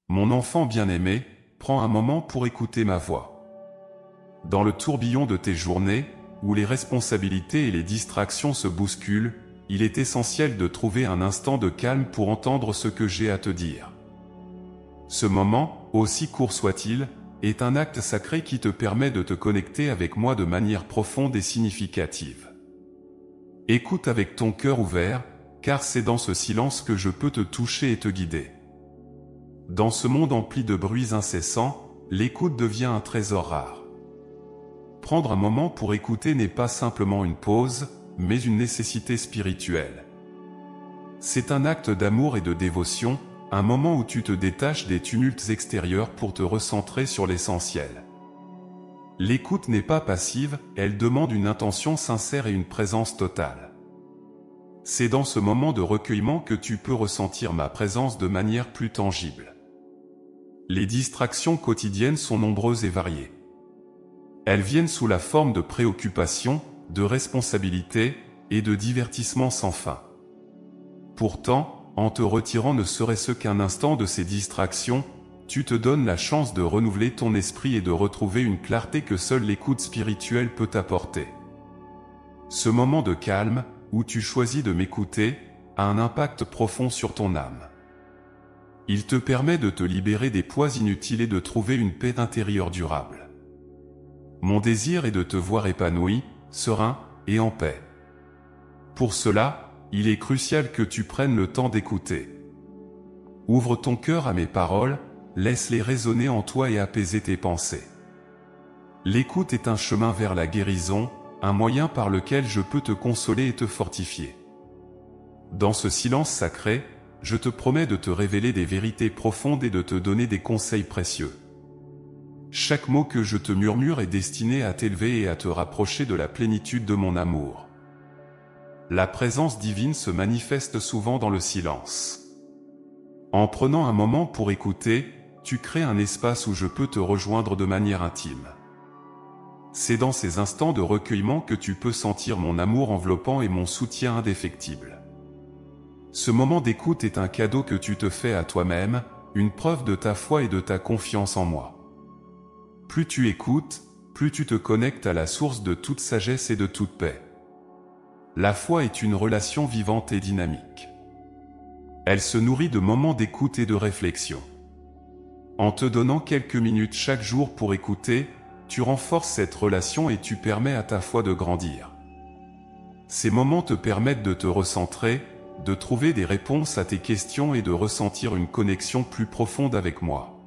Mon enfant bien-aimé, prends un moment pour écouter ma voix. Dans le tourbillon de tes journées, où les responsabilités et les distractions se bousculent, il est essentiel de trouver un instant de calme pour entendre ce que j'ai à te dire. Ce moment, aussi court soit-il, est un acte sacré qui te permet de te connecter avec moi de manière profonde et significative. Écoute avec ton cœur ouvert, car c'est dans ce silence que je peux te toucher et te guider. Dans ce monde empli de bruits incessants, l'écoute devient un trésor rare. Prendre un moment pour écouter n'est pas simplement une pause, mais une nécessité spirituelle. C'est un acte d'amour et de dévotion, un moment où tu te détaches des tumultes extérieurs pour te recentrer sur l'essentiel. L'écoute n'est pas passive, elle demande une intention sincère et une présence totale. C'est dans ce moment de recueillement que tu peux ressentir ma présence de manière plus tangible. Les distractions quotidiennes sont nombreuses et variées. Elles viennent sous la forme de préoccupations, de responsabilités et de divertissements sans fin. Pourtant, en te retirant ne serait-ce qu'un instant de ces distractions, tu te donnes la chance de renouveler ton esprit et de retrouver une clarté que seule l'écoute spirituelle peut apporter. Ce moment de calme, où tu choisis de m'écouter, a un impact profond sur ton âme. Il te permet de te libérer des poids inutiles et de trouver une paix intérieure durable. Mon désir est de te voir épanoui, serein et en paix. Pour cela, il est crucial que tu prennes le temps d'écouter. Ouvre ton cœur à mes paroles, laisse-les résonner en toi et apaiser tes pensées. L'écoute est un chemin vers la guérison, un moyen par lequel je peux te consoler et te fortifier. Dans ce silence sacré, je te promets de te révéler des vérités profondes et de te donner des conseils précieux. Chaque mot que je te murmure est destiné à t'élever et à te rapprocher de la plénitude de mon amour. La présence divine se manifeste souvent dans le silence. En prenant un moment pour écouter, tu crées un espace où je peux te rejoindre de manière intime. C'est dans ces instants de recueillement que tu peux sentir mon amour enveloppant et mon soutien indéfectible. Ce moment d'écoute est un cadeau que tu te fais à toi-même, une preuve de ta foi et de ta confiance en moi. Plus tu écoutes, plus tu te connectes à la source de toute sagesse et de toute paix. La foi est une relation vivante et dynamique. Elle se nourrit de moments d'écoute et de réflexion. En te donnant quelques minutes chaque jour pour écouter, tu renforces cette relation et tu permets à ta foi de grandir. Ces moments te permettent de te recentrer, de trouver des réponses à tes questions et de ressentir une connexion plus profonde avec moi.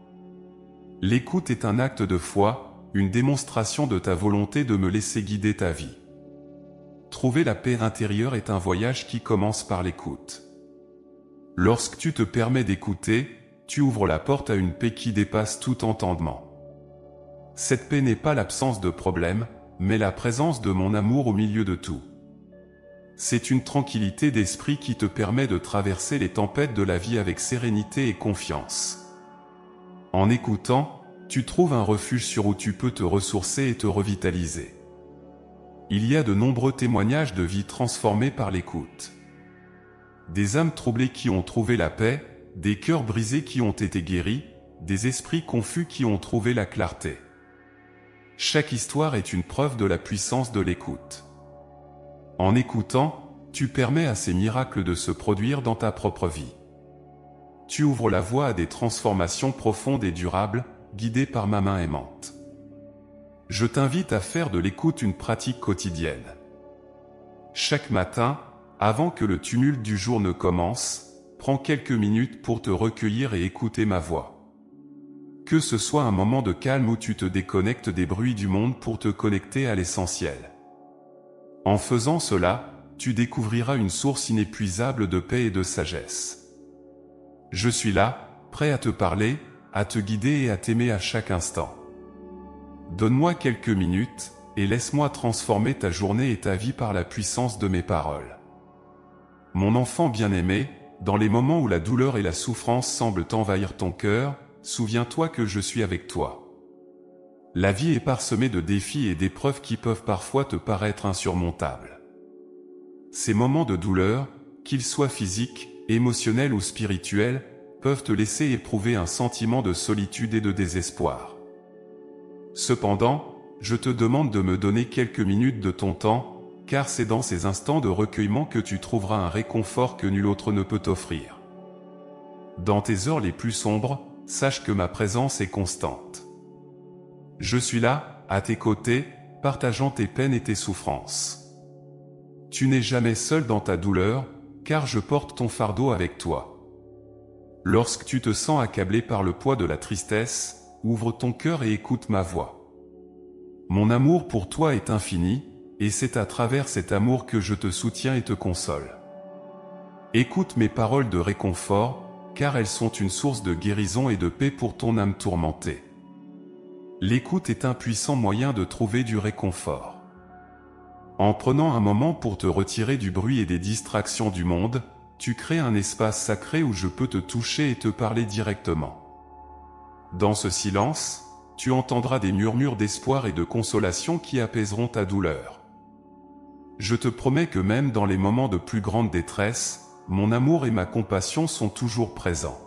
L'écoute est un acte de foi, une démonstration de ta volonté de me laisser guider ta vie. Trouver la paix intérieure est un voyage qui commence par l'écoute. Lorsque tu te permets d'écouter, tu ouvres la porte à une paix qui dépasse tout entendement. Cette paix n'est pas l'absence de problème, mais la présence de mon amour au milieu de tout. C'est une tranquillité d'esprit qui te permet de traverser les tempêtes de la vie avec sérénité et confiance. En écoutant, tu trouves un refuge sur où tu peux te ressourcer et te revitaliser. Il y a de nombreux témoignages de vie transformées par l'écoute. Des âmes troublées qui ont trouvé la paix, des cœurs brisés qui ont été guéris, des esprits confus qui ont trouvé la clarté. Chaque histoire est une preuve de la puissance de l'écoute. En écoutant, tu permets à ces miracles de se produire dans ta propre vie. Tu ouvres la voie à des transformations profondes et durables, guidées par ma main aimante. Je t'invite à faire de l'écoute une pratique quotidienne. Chaque matin, avant que le tumulte du jour ne commence, prends quelques minutes pour te recueillir et écouter ma voix. Que ce soit un moment de calme où tu te déconnectes des bruits du monde pour te connecter à l'essentiel. En faisant cela, tu découvriras une source inépuisable de paix et de sagesse. Je suis là, prêt à te parler, à te guider et à t'aimer à chaque instant. Donne-moi quelques minutes, et laisse-moi transformer ta journée et ta vie par la puissance de mes paroles. Mon enfant bien-aimé, dans les moments où la douleur et la souffrance semblent envahir ton cœur, souviens-toi que je suis avec toi. La vie est parsemée de défis et d'épreuves qui peuvent parfois te paraître insurmontables. Ces moments de douleur, qu'ils soient physiques, émotionnels ou spirituels, peuvent te laisser éprouver un sentiment de solitude et de désespoir. Cependant, je te demande de me donner quelques minutes de ton temps, car c'est dans ces instants de recueillement que tu trouveras un réconfort que nul autre ne peut t'offrir. Dans tes heures les plus sombres, sache que ma présence est constante. Je suis là, à tes côtés, partageant tes peines et tes souffrances. Tu n'es jamais seul dans ta douleur, car je porte ton fardeau avec toi. Lorsque tu te sens accablé par le poids de la tristesse, ouvre ton cœur et écoute ma voix. Mon amour pour toi est infini, et c'est à travers cet amour que je te soutiens et te console. Écoute mes paroles de réconfort, car elles sont une source de guérison et de paix pour ton âme tourmentée. L'écoute est un puissant moyen de trouver du réconfort. En prenant un moment pour te retirer du bruit et des distractions du monde, tu crées un espace sacré où je peux te toucher et te parler directement. Dans ce silence, tu entendras des murmures d'espoir et de consolation qui apaiseront ta douleur. Je te promets que même dans les moments de plus grande détresse, mon amour et ma compassion sont toujours présents.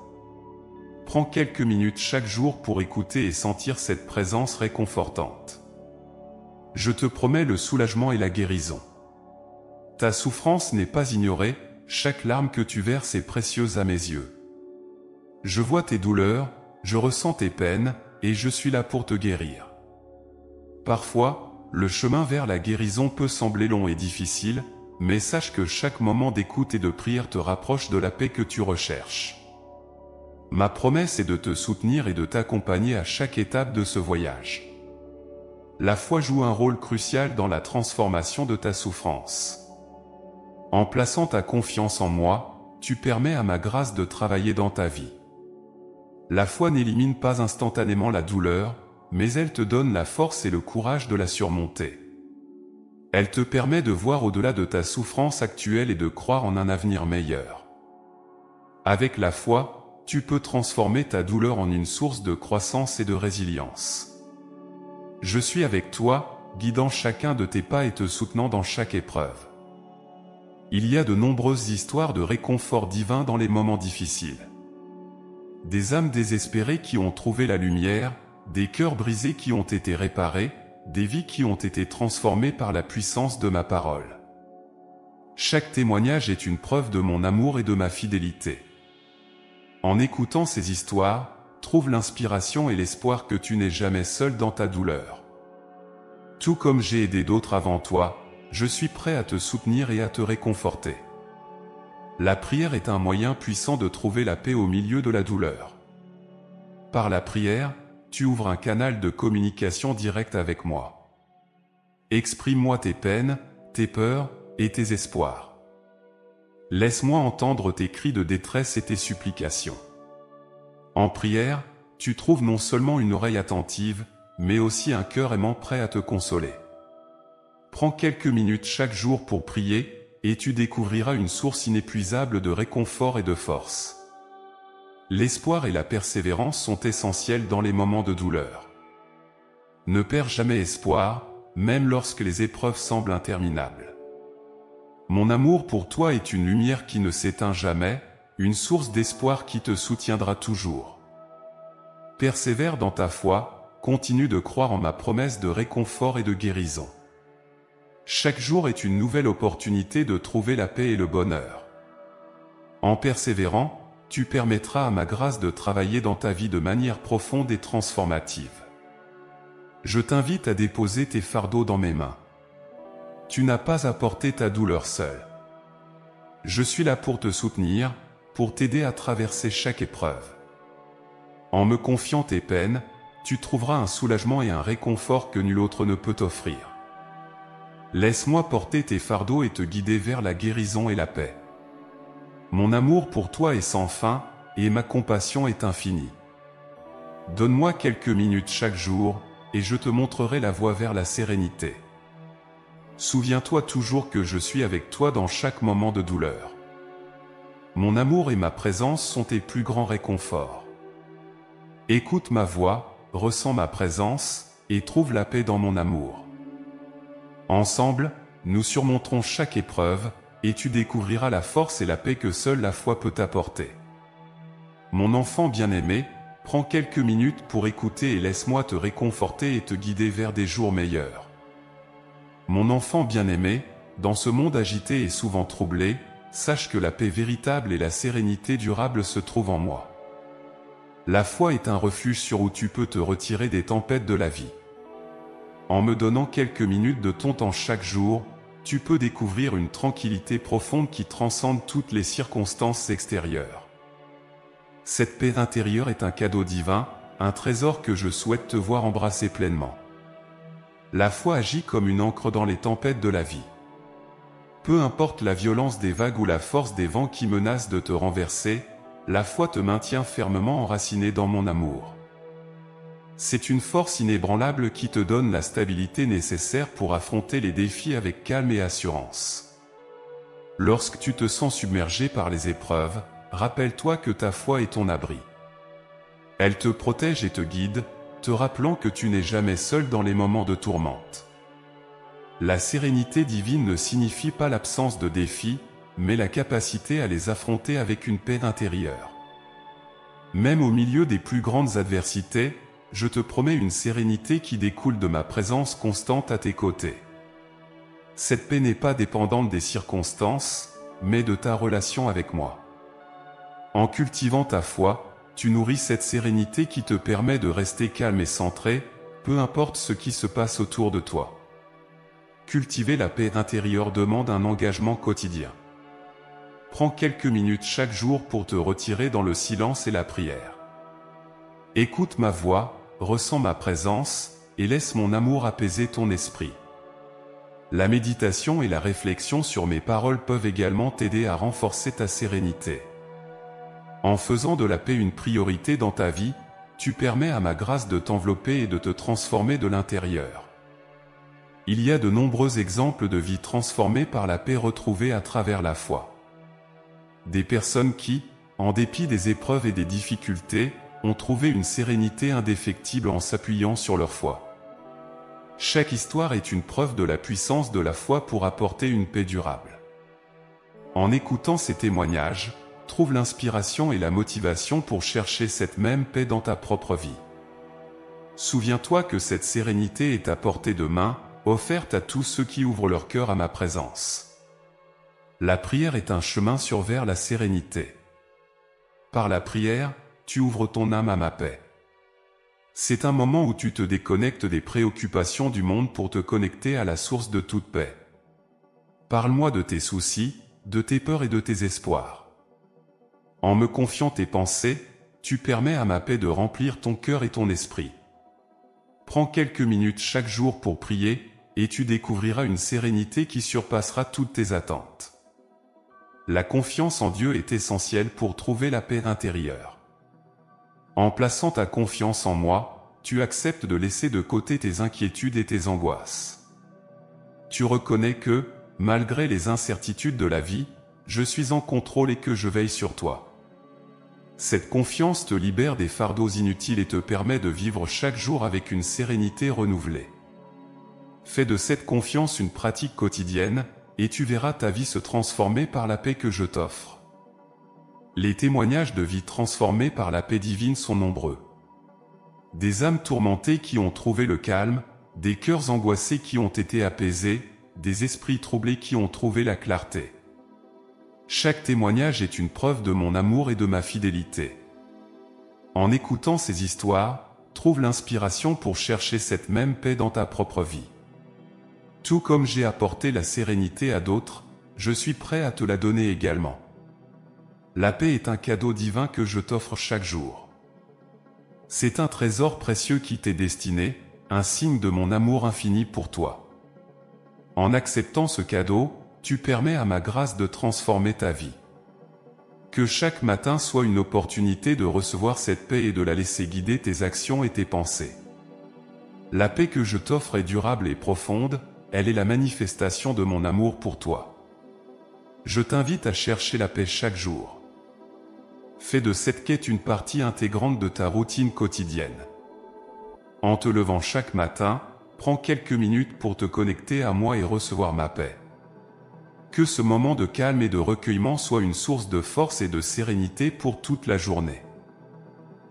Prends quelques minutes chaque jour pour écouter et sentir cette présence réconfortante. Je te promets le soulagement et la guérison. Ta souffrance n'est pas ignorée, chaque larme que tu verses est précieuse à mes yeux. Je vois tes douleurs, je ressens tes peines, et je suis là pour te guérir. Parfois, le chemin vers la guérison peut sembler long et difficile, mais sache que chaque moment d'écoute et de prière te rapproche de la paix que tu recherches. Ma promesse est de te soutenir et de t'accompagner à chaque étape de ce voyage. La foi joue un rôle crucial dans la transformation de ta souffrance. En plaçant ta confiance en moi, tu permets à ma grâce de travailler dans ta vie. La foi n'élimine pas instantanément la douleur, mais elle te donne la force et le courage de la surmonter. Elle te permet de voir au-delà de ta souffrance actuelle et de croire en un avenir meilleur. Avec la foi, tu peux transformer ta douleur en une source de croissance et de résilience. Je suis avec toi, guidant chacun de tes pas et te soutenant dans chaque épreuve. Il y a de nombreuses histoires de réconfort divin dans les moments difficiles. Des âmes désespérées qui ont trouvé la lumière, des cœurs brisés qui ont été réparés, des vies qui ont été transformées par la puissance de ma parole. Chaque témoignage est une preuve de mon amour et de ma fidélité. En écoutant ces histoires, trouve l'inspiration et l'espoir que tu n'es jamais seul dans ta douleur. Tout comme j'ai aidé d'autres avant toi, je suis prêt à te soutenir et à te réconforter. La prière est un moyen puissant de trouver la paix au milieu de la douleur. Par la prière, tu ouvres un canal de communication direct avec moi. Exprime-moi tes peines, tes peurs et tes espoirs. Laisse-moi entendre tes cris de détresse et tes supplications. En prière, tu trouves non seulement une oreille attentive, mais aussi un cœur aimant prêt à te consoler. Prends quelques minutes chaque jour pour prier, et tu découvriras une source inépuisable de réconfort et de force. L'espoir et la persévérance sont essentiels dans les moments de douleur. Ne perds jamais espoir, même lorsque les épreuves semblent interminables. Mon amour pour toi est une lumière qui ne s'éteint jamais, une source d'espoir qui te soutiendra toujours. Persévère dans ta foi, continue de croire en ma promesse de réconfort et de guérison. Chaque jour est une nouvelle opportunité de trouver la paix et le bonheur. En persévérant, tu permettras à ma grâce de travailler dans ta vie de manière profonde et transformative. Je t'invite à déposer tes fardeaux dans mes mains. Tu n'as pas à porter ta douleur seule. Je suis là pour te soutenir, pour t'aider à traverser chaque épreuve. En me confiant tes peines, tu trouveras un soulagement et un réconfort que nul autre ne peut t'offrir. Laisse-moi porter tes fardeaux et te guider vers la guérison et la paix. Mon amour pour toi est sans fin, et ma compassion est infinie. Donne-moi quelques minutes chaque jour, et je te montrerai la voie vers la sérénité. Souviens-toi toujours que je suis avec toi dans chaque moment de douleur. Mon amour et ma présence sont tes plus grands réconforts. Écoute ma voix, ressens ma présence, et trouve la paix dans mon amour. Ensemble, nous surmonterons chaque épreuve, et tu découvriras la force et la paix que seule la foi peut t'apporter. Mon enfant bien-aimé, prends quelques minutes pour écouter et laisse-moi te réconforter et te guider vers des jours meilleurs. Mon enfant bien-aimé, dans ce monde agité et souvent troublé, sache que la paix véritable et la sérénité durable se trouvent en moi. La foi est un refuge sur où tu peux te retirer des tempêtes de la vie. En me donnant quelques minutes de ton temps chaque jour, tu peux découvrir une tranquillité profonde qui transcende toutes les circonstances extérieures. Cette paix intérieure est un cadeau divin, un trésor que je souhaite te voir embrasser pleinement. La foi agit comme une ancre dans les tempêtes de la vie. Peu importe la violence des vagues ou la force des vents qui menacent de te renverser, la foi te maintient fermement enraciné dans mon amour. C'est une force inébranlable qui te donne la stabilité nécessaire pour affronter les défis avec calme et assurance. Lorsque tu te sens submergé par les épreuves, rappelle-toi que ta foi est ton abri. Elle te protège et te guide, te rappelant que tu n'es jamais seul dans les moments de tourmente. La sérénité divine ne signifie pas l'absence de défis, mais la capacité à les affronter avec une paix intérieure. Même au milieu des plus grandes adversités, je te promets une sérénité qui découle de ma présence constante à tes côtés. Cette paix n'est pas dépendante des circonstances, mais de ta relation avec moi. En cultivant ta foi, tu nourris cette sérénité qui te permet de rester calme et centré, peu importe ce qui se passe autour de toi. Cultiver la paix intérieure demande un engagement quotidien. Prends quelques minutes chaque jour pour te retirer dans le silence et la prière. Écoute ma voix, ressens ma présence, et laisse mon amour apaiser ton esprit. La méditation et la réflexion sur mes paroles peuvent également t'aider à renforcer ta sérénité. En faisant de la paix une priorité dans ta vie, tu permets à ma grâce de t'envelopper et de te transformer de l'intérieur. Il y a de nombreux exemples de vies transformées par la paix retrouvée à travers la foi. Des personnes qui, en dépit des épreuves et des difficultés, ont trouvé une sérénité indéfectible en s'appuyant sur leur foi. Chaque histoire est une preuve de la puissance de la foi pour apporter une paix durable. En écoutant ces témoignages, trouve l'inspiration et la motivation pour chercher cette même paix dans ta propre vie. Souviens-toi que cette sérénité est à portée de main, offerte à tous ceux qui ouvrent leur cœur à ma présence. La prière est un chemin vers la sérénité. Par la prière, tu ouvres ton âme à ma paix. C'est un moment où tu te déconnectes des préoccupations du monde pour te connecter à la source de toute paix. Parle-moi de tes soucis, de tes peurs et de tes espoirs. En me confiant tes pensées, tu permets à ma paix de remplir ton cœur et ton esprit. Prends quelques minutes chaque jour pour prier, et tu découvriras une sérénité qui surpassera toutes tes attentes. La confiance en Dieu est essentielle pour trouver la paix intérieure. En plaçant ta confiance en moi, tu acceptes de laisser de côté tes inquiétudes et tes angoisses. Tu reconnais que, malgré les incertitudes de la vie, je suis en contrôle et que je veille sur toi. Cette confiance te libère des fardeaux inutiles et te permet de vivre chaque jour avec une sérénité renouvelée. Fais de cette confiance une pratique quotidienne, et tu verras ta vie se transformer par la paix que je t'offre. Les témoignages de vie transformés par la paix divine sont nombreux. Des âmes tourmentées qui ont trouvé le calme, des cœurs angoissés qui ont été apaisés, des esprits troublés qui ont trouvé la clarté. Chaque témoignage est une preuve de mon amour et de ma fidélité. En écoutant ces histoires, trouve l'inspiration pour chercher cette même paix dans ta propre vie. Tout comme j'ai apporté la sérénité à d'autres, je suis prêt à te la donner également. La paix est un cadeau divin que je t'offre chaque jour. C'est un trésor précieux qui t'est destiné, un signe de mon amour infini pour toi. En acceptant ce cadeau, tu permets à ma grâce de transformer ta vie. Que chaque matin soit une opportunité de recevoir cette paix et de la laisser guider tes actions et tes pensées. La paix que je t'offre est durable et profonde, elle est la manifestation de mon amour pour toi. Je t'invite à chercher la paix chaque jour. Fais de cette quête une partie intégrante de ta routine quotidienne. En te levant chaque matin, prends quelques minutes pour te connecter à moi et recevoir ma paix. Que ce moment de calme et de recueillement soit une source de force et de sérénité pour toute la journée.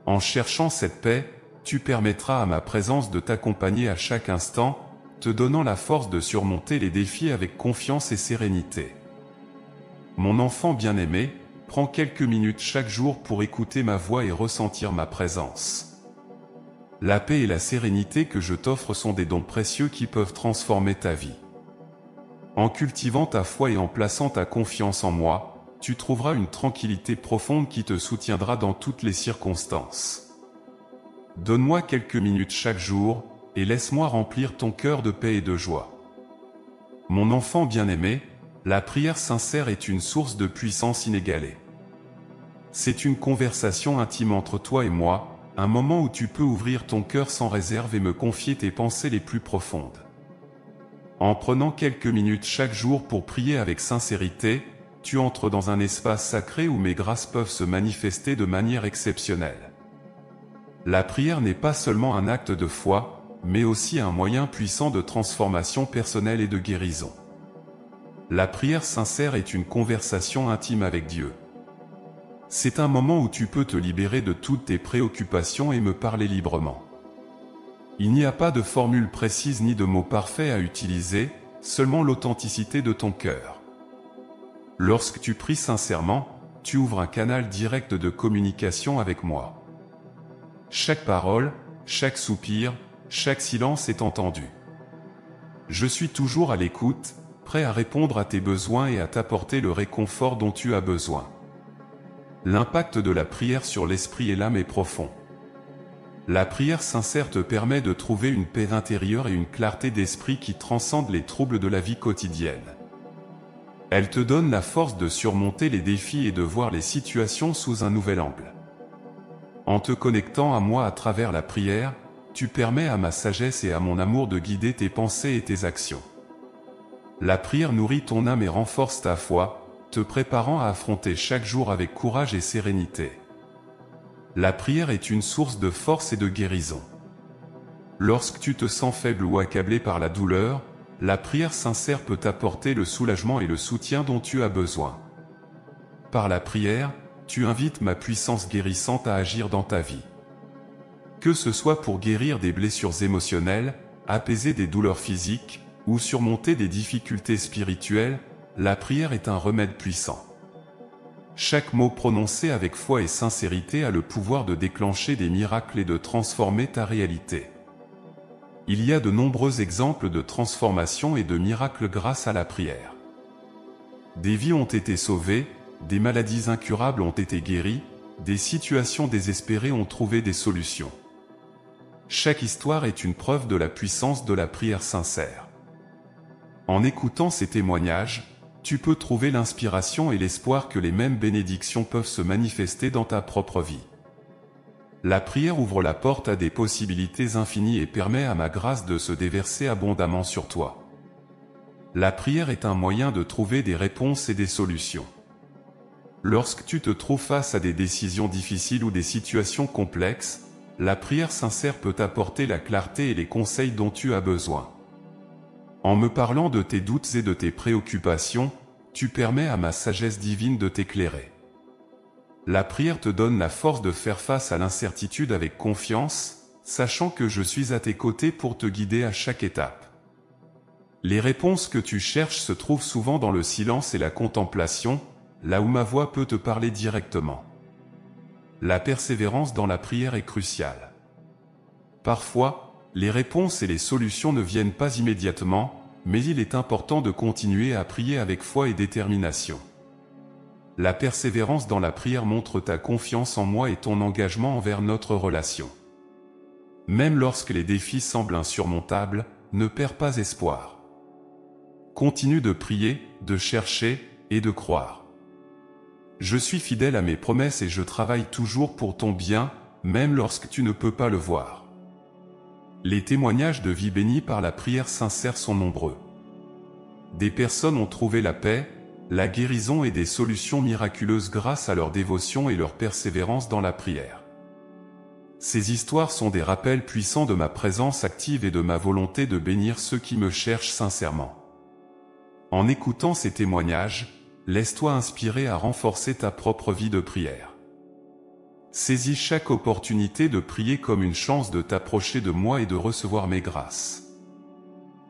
En cherchant cette paix, tu permettras à ma présence de t'accompagner à chaque instant, te donnant la force de surmonter les défis avec confiance et sérénité. Mon enfant bien-aimé, prends quelques minutes chaque jour pour écouter ma voix et ressentir ma présence. La paix et la sérénité que je t'offre sont des dons précieux qui peuvent transformer ta vie. En cultivant ta foi et en plaçant ta confiance en moi, tu trouveras une tranquillité profonde qui te soutiendra dans toutes les circonstances. Donne-moi quelques minutes chaque jour, et laisse-moi remplir ton cœur de paix et de joie. Mon enfant bien-aimé, la prière sincère est une source de puissance inégalée. C'est une conversation intime entre toi et moi, un moment où tu peux ouvrir ton cœur sans réserve et me confier tes pensées les plus profondes. En prenant quelques minutes chaque jour pour prier avec sincérité, tu entres dans un espace sacré où mes grâces peuvent se manifester de manière exceptionnelle. La prière n'est pas seulement un acte de foi, mais aussi un moyen puissant de transformation personnelle et de guérison. La prière sincère est une conversation intime avec Dieu. C'est un moment où tu peux te libérer de toutes tes préoccupations et me parler librement. Il n'y a pas de formule précise ni de mots parfaits à utiliser, seulement l'authenticité de ton cœur. Lorsque tu pries sincèrement, tu ouvres un canal direct de communication avec moi. Chaque parole, chaque soupir, chaque silence est entendu. Je suis toujours à l'écoute, prêt à répondre à tes besoins et à t'apporter le réconfort dont tu as besoin. L'impact de la prière sur l'esprit et l'âme est profond. La prière sincère te permet de trouver une paix intérieure et une clarté d'esprit qui transcendent les troubles de la vie quotidienne. Elle te donne la force de surmonter les défis et de voir les situations sous un nouvel angle. En te connectant à moi à travers la prière, tu permets à ma sagesse et à mon amour de guider tes pensées et tes actions. La prière nourrit ton âme et renforce ta foi, te préparant à affronter chaque jour avec courage et sérénité. La prière est une source de force et de guérison. Lorsque tu te sens faible ou accablé par la douleur, la prière sincère peut t'apporter le soulagement et le soutien dont tu as besoin. Par la prière, tu invites ma puissance guérissante à agir dans ta vie. Que ce soit pour guérir des blessures émotionnelles, apaiser des douleurs physiques, ou surmonter des difficultés spirituelles, la prière est un remède puissant. Chaque mot prononcé avec foi et sincérité a le pouvoir de déclencher des miracles et de transformer ta réalité. Il y a de nombreux exemples de transformation et de miracles grâce à la prière. Des vies ont été sauvées, des maladies incurables ont été guéries, des situations désespérées ont trouvé des solutions. Chaque histoire est une preuve de la puissance de la prière sincère. En écoutant ces témoignages, tu peux trouver l'inspiration et l'espoir que les mêmes bénédictions peuvent se manifester dans ta propre vie. La prière ouvre la porte à des possibilités infinies et permet à ma grâce de se déverser abondamment sur toi. La prière est un moyen de trouver des réponses et des solutions. Lorsque tu te trouves face à des décisions difficiles ou des situations complexes, la prière sincère peut t'apporter la clarté et les conseils dont tu as besoin. En me parlant de tes doutes et de tes préoccupations, tu permets à ma sagesse divine de t'éclairer. La prière te donne la force de faire face à l'incertitude avec confiance, sachant que je suis à tes côtés pour te guider à chaque étape. Les réponses que tu cherches se trouvent souvent dans le silence et la contemplation, là où ma voix peut te parler directement. La persévérance dans la prière est cruciale. Parfois, les réponses et les solutions ne viennent pas immédiatement, mais il est important de continuer à prier avec foi et détermination. La persévérance dans la prière montre ta confiance en moi et ton engagement envers notre relation. Même lorsque les défis semblent insurmontables, ne perds pas espoir. Continue de prier, de chercher et de croire. Je suis fidèle à mes promesses et je travaille toujours pour ton bien, même lorsque tu ne peux pas le voir. Les témoignages de vie bénis par la prière sincère sont nombreux. Des personnes ont trouvé la paix, la guérison et des solutions miraculeuses grâce à leur dévotion et leur persévérance dans la prière. Ces histoires sont des rappels puissants de ma présence active et de ma volonté de bénir ceux qui me cherchent sincèrement. En écoutant ces témoignages, laisse-toi inspirer à renforcer ta propre vie de prière. Saisis chaque opportunité de prier comme une chance de t'approcher de moi et de recevoir mes grâces.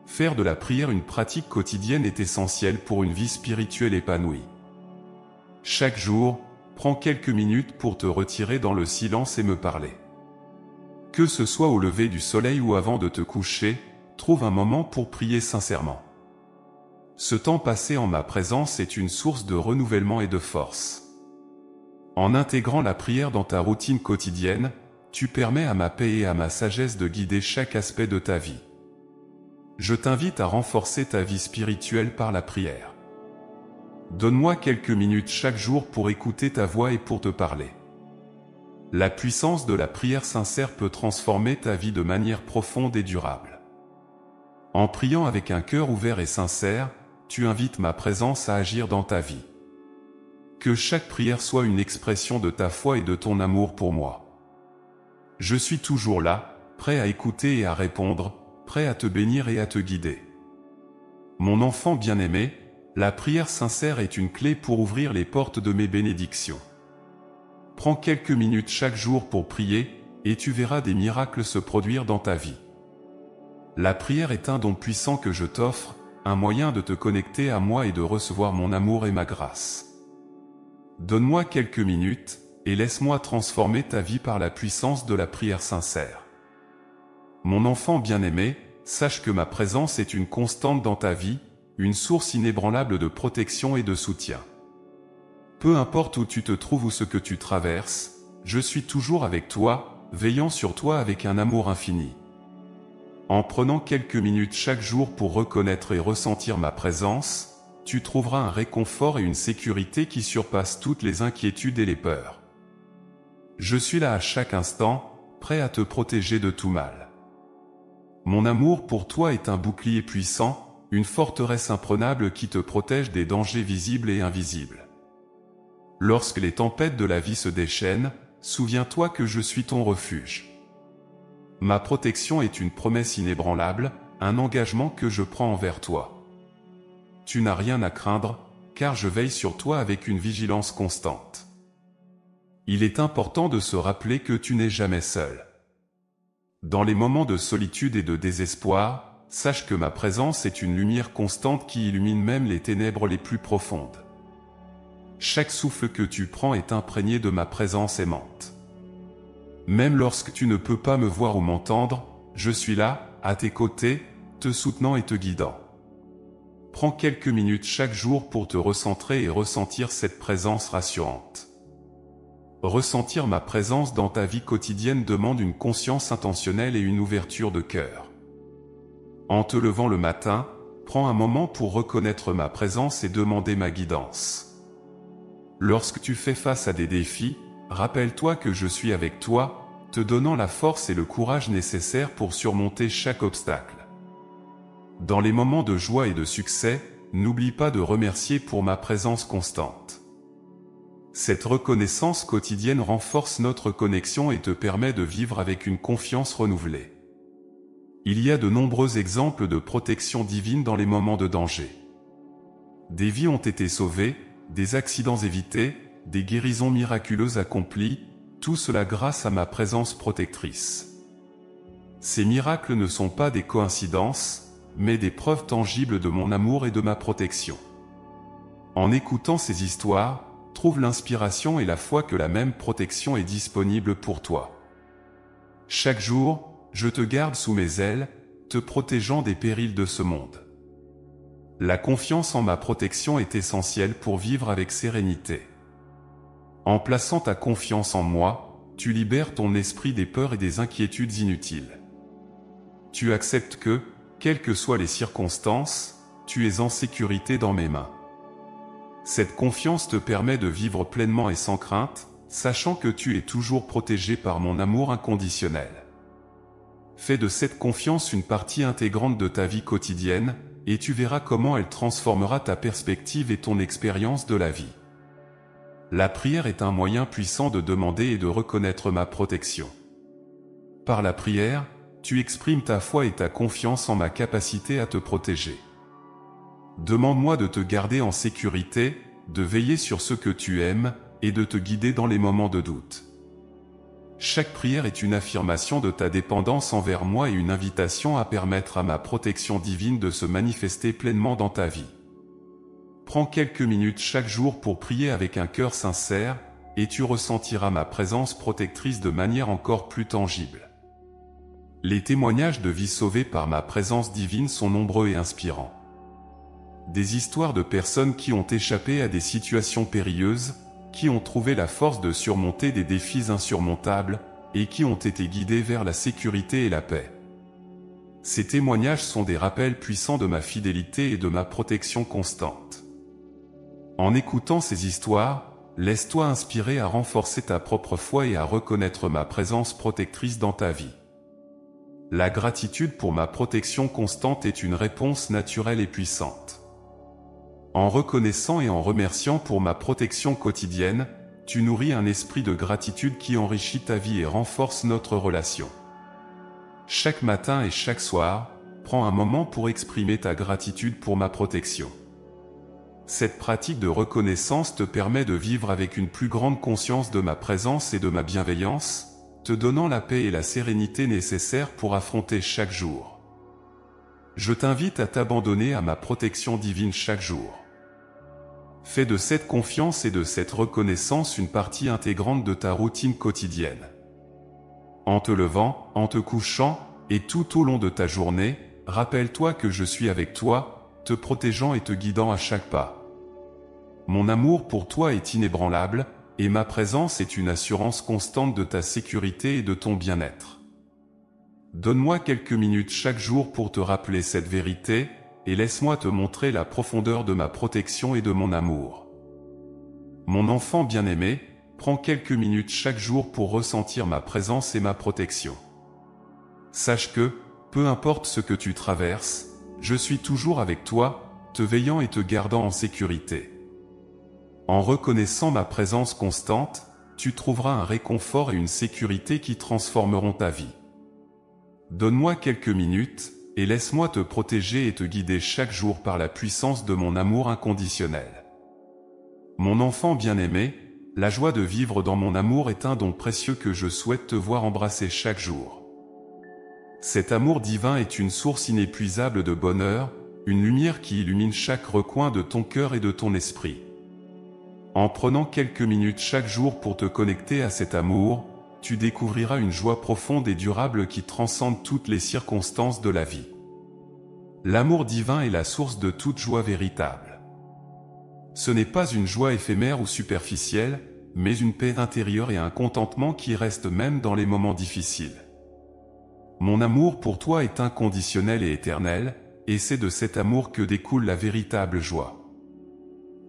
Faire de la prière une pratique quotidienne est essentiel pour une vie spirituelle épanouie. Chaque jour, prends quelques minutes pour te retirer dans le silence et me parler. Que ce soit au lever du soleil ou avant de te coucher, trouve un moment pour prier sincèrement. Ce temps passé en ma présence est une source de renouvellement et de force. En intégrant la prière dans ta routine quotidienne, tu permets à ma paix et à ma sagesse de guider chaque aspect de ta vie. Je t'invite à renforcer ta vie spirituelle par la prière. Donne-moi quelques minutes chaque jour pour écouter ta voix et pour te parler. La puissance de la prière sincère peut transformer ta vie de manière profonde et durable. En priant avec un cœur ouvert et sincère, tu invites ma présence à agir dans ta vie. Que chaque prière soit une expression de ta foi et de ton amour pour moi. Je suis toujours là, prêt à écouter et à répondre, prêt à te bénir et à te guider. Mon enfant bien-aimé, la prière sincère est une clé pour ouvrir les portes de mes bénédictions. Prends quelques minutes chaque jour pour prier, et tu verras des miracles se produire dans ta vie. La prière est un don puissant que je t'offre, un moyen de te connecter à moi et de recevoir mon amour et ma grâce. Donne-moi quelques minutes, et laisse-moi transformer ta vie par la puissance de la prière sincère. Mon enfant bien-aimé, sache que ma présence est une constante dans ta vie, une source inébranlable de protection et de soutien. Peu importe où tu te trouves ou ce que tu traverses, je suis toujours avec toi, veillant sur toi avec un amour infini. En prenant quelques minutes chaque jour pour reconnaître et ressentir ma présence, tu trouveras un réconfort et une sécurité qui surpassent toutes les inquiétudes et les peurs. Je suis là à chaque instant, prêt à te protéger de tout mal. Mon amour pour toi est un bouclier puissant, une forteresse imprenable qui te protège des dangers visibles et invisibles. Lorsque les tempêtes de la vie se déchaînent, souviens-toi que je suis ton refuge. Ma protection est une promesse inébranlable, un engagement que je prends envers toi. Tu n'as rien à craindre, car je veille sur toi avec une vigilance constante. Il est important de se rappeler que tu n'es jamais seul. Dans les moments de solitude et de désespoir, sache que ma présence est une lumière constante qui illumine même les ténèbres les plus profondes. Chaque souffle que tu prends est imprégné de ma présence aimante. Même lorsque tu ne peux pas me voir ou m'entendre, je suis là, à tes côtés, te soutenant et te guidant. Prends quelques minutes chaque jour pour te recentrer et ressentir cette présence rassurante. Ressentir ma présence dans ta vie quotidienne demande une conscience intentionnelle et une ouverture de cœur. En te levant le matin, prends un moment pour reconnaître ma présence et demander ma guidance. Lorsque tu fais face à des défis, rappelle-toi que je suis avec toi, te donnant la force et le courage nécessaires pour surmonter chaque obstacle. Dans les moments de joie et de succès, n'oublie pas de remercier pour ma présence constante. Cette reconnaissance quotidienne renforce notre connexion et te permet de vivre avec une confiance renouvelée. Il y a de nombreux exemples de protection divine dans les moments de danger. Des vies ont été sauvées, des accidents évités, des guérisons miraculeuses accomplies, tout cela grâce à ma présence protectrice. Ces miracles ne sont pas des coïncidences, mais des preuves tangibles de mon amour et de ma protection. En écoutant ces histoires, trouve l'inspiration et la foi que la même protection est disponible pour toi. Chaque jour, je te garde sous mes ailes, te protégeant des périls de ce monde. La confiance en ma protection est essentielle pour vivre avec sérénité. En plaçant ta confiance en moi, tu libères ton esprit des peurs et des inquiétudes inutiles. Tu acceptes que, quelles que soient les circonstances, tu es en sécurité dans mes mains. Cette confiance te permet de vivre pleinement et sans crainte, sachant que tu es toujours protégé par mon amour inconditionnel. Fais de cette confiance une partie intégrante de ta vie quotidienne, et tu verras comment elle transformera ta perspective et ton expérience de la vie. La prière est un moyen puissant de demander et de reconnaître ma protection. Par la prière, tu exprimes ta foi et ta confiance en ma capacité à te protéger. Demande-moi de te garder en sécurité, de veiller sur ce que tu aimes, et de te guider dans les moments de doute. Chaque prière est une affirmation de ta dépendance envers moi et une invitation à permettre à ma protection divine de se manifester pleinement dans ta vie. Prends quelques minutes chaque jour pour prier avec un cœur sincère, et tu ressentiras ma présence protectrice de manière encore plus tangible. Les témoignages de vie sauvée par ma présence divine sont nombreux et inspirants. Des histoires de personnes qui ont échappé à des situations périlleuses, qui ont trouvé la force de surmonter des défis insurmontables, et qui ont été guidées vers la sécurité et la paix. Ces témoignages sont des rappels puissants de ma fidélité et de ma protection constante. En écoutant ces histoires, laisse-toi inspirer à renforcer ta propre foi et à reconnaître ma présence protectrice dans ta vie. La gratitude pour ma protection constante est une réponse naturelle et puissante. En reconnaissant et en remerciant pour ma protection quotidienne, tu nourris un esprit de gratitude qui enrichit ta vie et renforce notre relation. Chaque matin et chaque soir, prends un moment pour exprimer ta gratitude pour ma protection. Cette pratique de reconnaissance te permet de vivre avec une plus grande conscience de ma présence et de ma bienveillance, te donnant la paix et la sérénité nécessaires pour affronter chaque jour. Je t'invite à t'abandonner à ma protection divine chaque jour. Fais de cette confiance et de cette reconnaissance une partie intégrante de ta routine quotidienne. En te levant, en te couchant, et tout au long de ta journée, rappelle-toi que je suis avec toi, te protégeant et te guidant à chaque pas. Mon amour pour toi est inébranlable, et ma présence est une assurance constante de ta sécurité et de ton bien-être. Donne-moi quelques minutes chaque jour pour te rappeler cette vérité, et laisse-moi te montrer la profondeur de ma protection et de mon amour. Mon enfant bien-aimé, prends quelques minutes chaque jour pour ressentir ma présence et ma protection. Sache que, peu importe ce que tu traverses, je suis toujours avec toi, te veillant et te gardant en sécurité. En reconnaissant ma présence constante, tu trouveras un réconfort et une sécurité qui transformeront ta vie. Donne-moi quelques minutes, et laisse-moi te protéger et te guider chaque jour par la puissance de mon amour inconditionnel. Mon enfant bien-aimé, la joie de vivre dans mon amour est un don précieux que je souhaite te voir embrasser chaque jour. Cet amour divin est une source inépuisable de bonheur, une lumière qui illumine chaque recoin de ton cœur et de ton esprit. En prenant quelques minutes chaque jour pour te connecter à cet amour, tu découvriras une joie profonde et durable qui transcende toutes les circonstances de la vie. L'amour divin est la source de toute joie véritable. Ce n'est pas une joie éphémère ou superficielle, mais une paix intérieure et un contentement qui restent même dans les moments difficiles. Mon amour pour toi est inconditionnel et éternel, et c'est de cet amour que découle la véritable joie.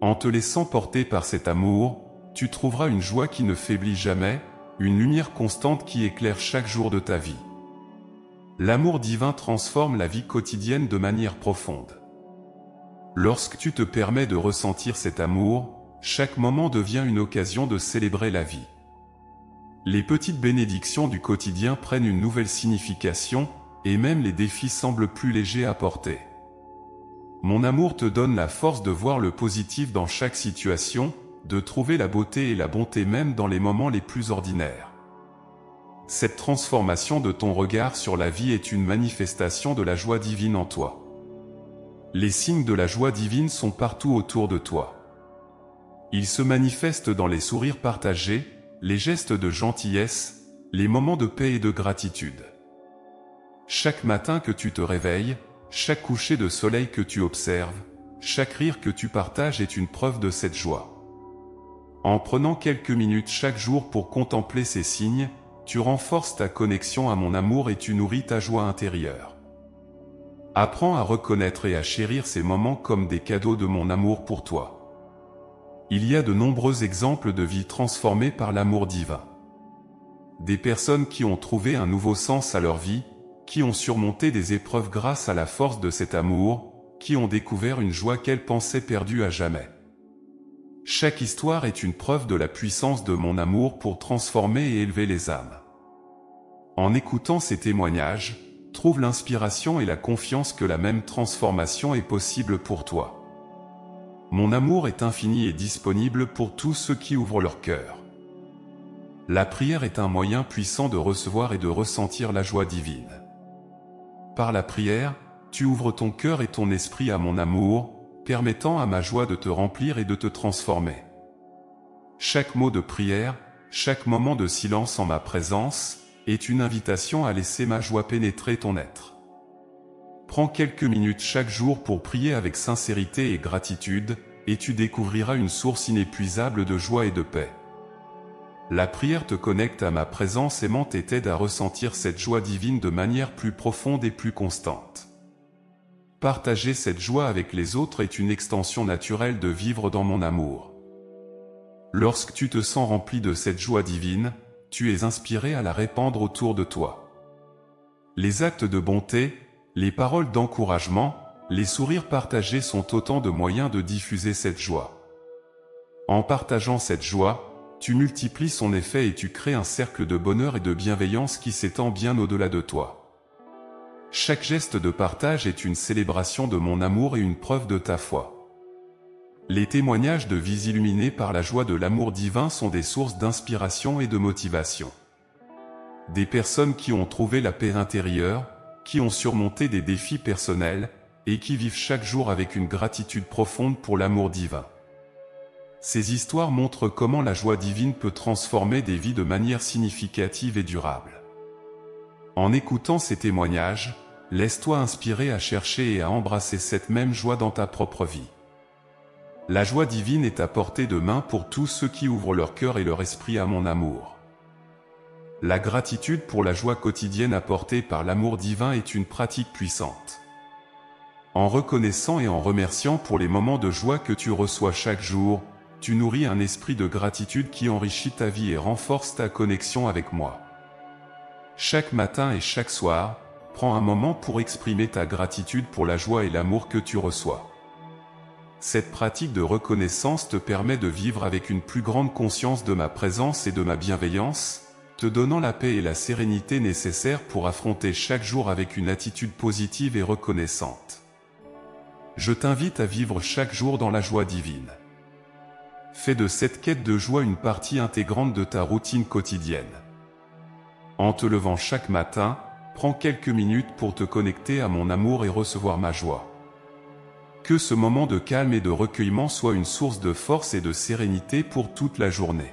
En te laissant porter par cet amour, tu trouveras une joie qui ne faiblit jamais, une lumière constante qui éclaire chaque jour de ta vie. L'amour divin transforme la vie quotidienne de manière profonde. Lorsque tu te permets de ressentir cet amour, chaque moment devient une occasion de célébrer la vie. Les petites bénédictions du quotidien prennent une nouvelle signification, et même les défis semblent plus légers à porter. Mon amour te donne la force de voir le positif dans chaque situation, de trouver la beauté et la bonté même dans les moments les plus ordinaires. Cette transformation de ton regard sur la vie est une manifestation de la joie divine en toi. Les signes de la joie divine sont partout autour de toi. Ils se manifestent dans les sourires partagés, les gestes de gentillesse, les moments de paix et de gratitude. Chaque matin que tu te réveilles, chaque coucher de soleil que tu observes, chaque rire que tu partages est une preuve de cette joie. En prenant quelques minutes chaque jour pour contempler ces signes, tu renforces ta connexion à mon amour et tu nourris ta joie intérieure. Apprends à reconnaître et à chérir ces moments comme des cadeaux de mon amour pour toi. Il y a de nombreux exemples de vies transformées par l'amour divin. Des personnes qui ont trouvé un nouveau sens à leur vie, qui ont surmonté des épreuves grâce à la force de cet amour, qui ont découvert une joie qu'elles pensaient perdue à jamais. Chaque histoire est une preuve de la puissance de mon amour pour transformer et élever les âmes. En écoutant ces témoignages, trouve l'inspiration et la confiance que la même transformation est possible pour toi. Mon amour est infini et disponible pour tous ceux qui ouvrent leur cœur. La prière est un moyen puissant de recevoir et de ressentir la joie divine. Par la prière, tu ouvres ton cœur et ton esprit à mon amour, permettant à ma joie de te remplir et de te transformer. Chaque mot de prière, chaque moment de silence en ma présence, est une invitation à laisser ma joie pénétrer ton être. Prends quelques minutes chaque jour pour prier avec sincérité et gratitude, et tu découvriras une source inépuisable de joie et de paix. La prière te connecte à ma présence aimante et t'aide à ressentir cette joie divine de manière plus profonde et plus constante. Partager cette joie avec les autres est une extension naturelle de vivre dans mon amour. Lorsque tu te sens rempli de cette joie divine, tu es inspiré à la répandre autour de toi. Les actes de bonté, les paroles d'encouragement, les sourires partagés sont autant de moyens de diffuser cette joie. En partageant cette joie, tu multiplies son effet et tu crées un cercle de bonheur et de bienveillance qui s'étend bien au-delà de toi. Chaque geste de partage est une célébration de mon amour et une preuve de ta foi. Les témoignages de vies illuminées par la joie de l'amour divin sont des sources d'inspiration et de motivation. Des personnes qui ont trouvé la paix intérieure, qui ont surmonté des défis personnels, et qui vivent chaque jour avec une gratitude profonde pour l'amour divin. Ces histoires montrent comment la joie divine peut transformer des vies de manière significative et durable. En écoutant ces témoignages, laisse-toi inspirer à chercher et à embrasser cette même joie dans ta propre vie. La joie divine est à portée de main pour tous ceux qui ouvrent leur cœur et leur esprit à mon amour. La gratitude pour la joie quotidienne apportée par l'amour divin est une pratique puissante. En reconnaissant et en remerciant pour les moments de joie que tu reçois chaque jour, tu nourris un esprit de gratitude qui enrichit ta vie et renforce ta connexion avec moi. Chaque matin et chaque soir, prends un moment pour exprimer ta gratitude pour la joie et l'amour que tu reçois. Cette pratique de reconnaissance te permet de vivre avec une plus grande conscience de ma présence et de ma bienveillance, te donnant la paix et la sérénité nécessaires pour affronter chaque jour avec une attitude positive et reconnaissante. Je t'invite à vivre chaque jour dans la joie divine. Fais de cette quête de joie une partie intégrante de ta routine quotidienne. En te levant chaque matin, prends quelques minutes pour te connecter à mon amour et recevoir ma joie. Que ce moment de calme et de recueillement soit une source de force et de sérénité pour toute la journée.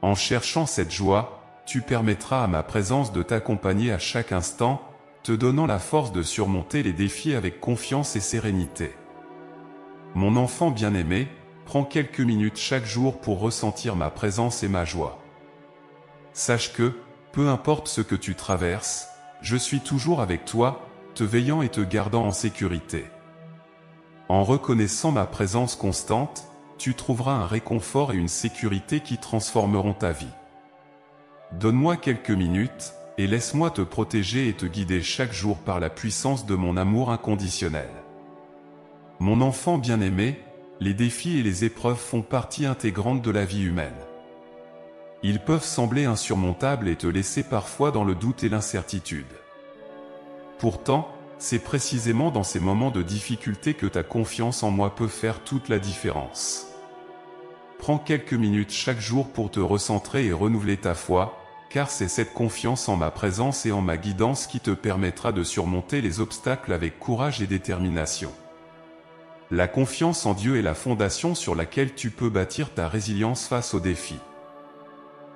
En cherchant cette joie, tu permettras à ma présence de t'accompagner à chaque instant, te donnant la force de surmonter les défis avec confiance et sérénité. Mon enfant bien-aimé, prends quelques minutes chaque jour pour ressentir ma présence et ma joie. Sache que, peu importe ce que tu traverses, je suis toujours avec toi, te veillant et te gardant en sécurité. En reconnaissant ma présence constante, tu trouveras un réconfort et une sécurité qui transformeront ta vie. Donne-moi quelques minutes, et laisse-moi te protéger et te guider chaque jour par la puissance de mon amour inconditionnel. Mon enfant bien-aimé, les défis et les épreuves font partie intégrante de la vie humaine. Ils peuvent sembler insurmontables et te laisser parfois dans le doute et l'incertitude. Pourtant, c'est précisément dans ces moments de difficulté que ta confiance en moi peut faire toute la différence. Prends quelques minutes chaque jour pour te recentrer et renouveler ta foi, car c'est cette confiance en ma présence et en ma guidance qui te permettra de surmonter les obstacles avec courage et détermination. La confiance en Dieu est la fondation sur laquelle tu peux bâtir ta résilience face aux défis.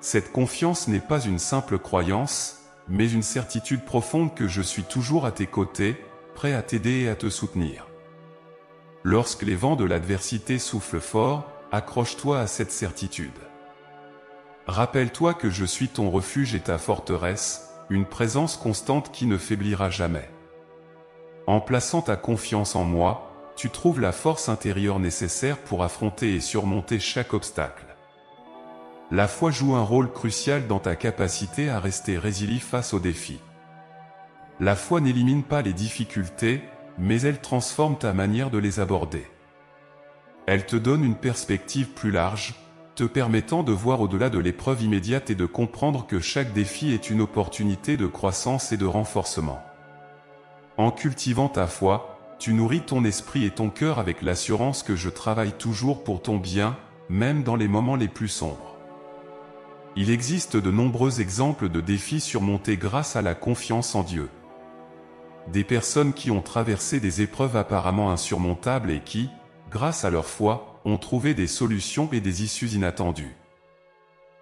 Cette confiance n'est pas une simple croyance, mais une certitude profonde que je suis toujours à tes côtés, prêt à t'aider et à te soutenir. Lorsque les vents de l'adversité soufflent fort, accroche-toi à cette certitude. Rappelle-toi que je suis ton refuge et ta forteresse, une présence constante qui ne faiblira jamais. En plaçant ta confiance en moi, tu trouves la force intérieure nécessaire pour affronter et surmonter chaque obstacle. La foi joue un rôle crucial dans ta capacité à rester résilient face aux défis. La foi n'élimine pas les difficultés, mais elle transforme ta manière de les aborder. Elle te donne une perspective plus large, te permettant de voir au-delà de l'épreuve immédiate et de comprendre que chaque défi est une opportunité de croissance et de renforcement. En cultivant ta foi, tu nourris ton esprit et ton cœur avec l'assurance que je travaille toujours pour ton bien, même dans les moments les plus sombres. Il existe de nombreux exemples de défis surmontés grâce à la confiance en Dieu. Des personnes qui ont traversé des épreuves apparemment insurmontables et qui, grâce à leur foi, ont trouvé des solutions et des issues inattendues.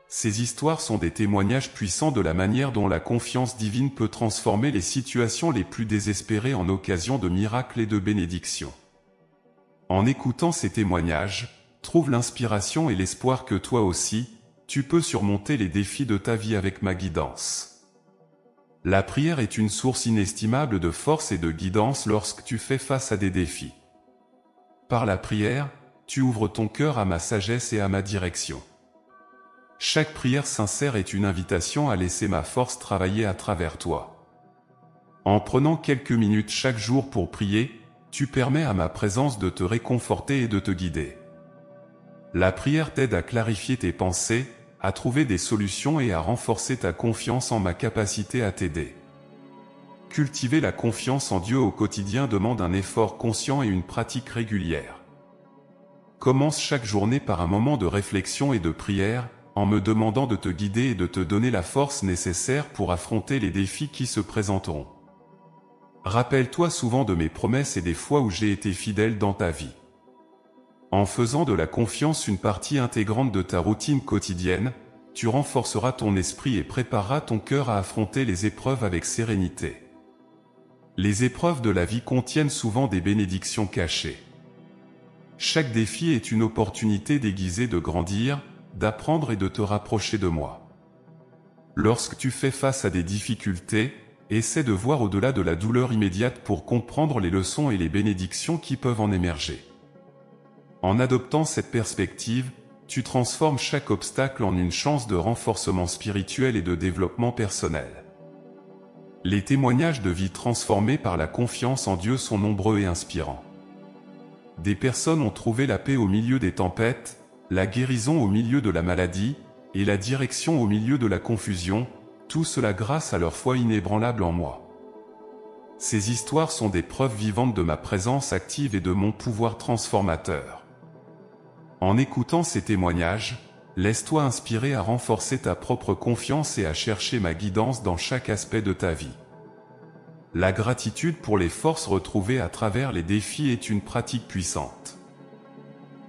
Ces histoires sont des témoignages puissants de la manière dont la confiance divine peut transformer les situations les plus désespérées en occasion de miracles et de bénédictions. En écoutant ces témoignages, trouve l'inspiration et l'espoir que toi aussi, tu peux surmonter les défis de ta vie avec ma guidance. La prière est une source inestimable de force et de guidance lorsque tu fais face à des défis. Par la prière, tu ouvres ton cœur à ma sagesse et à ma direction. Chaque prière sincère est une invitation à laisser ma force travailler à travers toi. En prenant quelques minutes chaque jour pour prier, tu permets à ma présence de te réconforter et de te guider. La prière t'aide à clarifier tes pensées, à trouver des solutions et à renforcer ta confiance en ma capacité à t'aider. Cultiver la confiance en Dieu au quotidien demande un effort conscient et une pratique régulière. Commence chaque journée par un moment de réflexion et de prière, en me demandant de te guider et de te donner la force nécessaire pour affronter les défis qui se présenteront. Rappelle-toi souvent de mes promesses et des fois où j'ai été fidèle dans ta vie. En faisant de la confiance une partie intégrante de ta routine quotidienne, tu renforceras ton esprit et prépareras ton cœur à affronter les épreuves avec sérénité. Les épreuves de la vie contiennent souvent des bénédictions cachées. Chaque défi est une opportunité déguisée de grandir, d'apprendre et de te rapprocher de moi. Lorsque tu fais face à des difficultés, essaie de voir au-delà de la douleur immédiate pour comprendre les leçons et les bénédictions qui peuvent en émerger. En adoptant cette perspective, tu transformes chaque obstacle en une chance de renforcement spirituel et de développement personnel. Les témoignages de vie transformés par la confiance en Dieu sont nombreux et inspirants. Des personnes ont trouvé la paix au milieu des tempêtes, la guérison au milieu de la maladie, et la direction au milieu de la confusion, tout cela grâce à leur foi inébranlable en moi. Ces histoires sont des preuves vivantes de ma présence active et de mon pouvoir transformateur. En écoutant ces témoignages, laisse-toi inspirer à renforcer ta propre confiance et à chercher ma guidance dans chaque aspect de ta vie. La gratitude pour les forces retrouvées à travers les défis est une pratique puissante.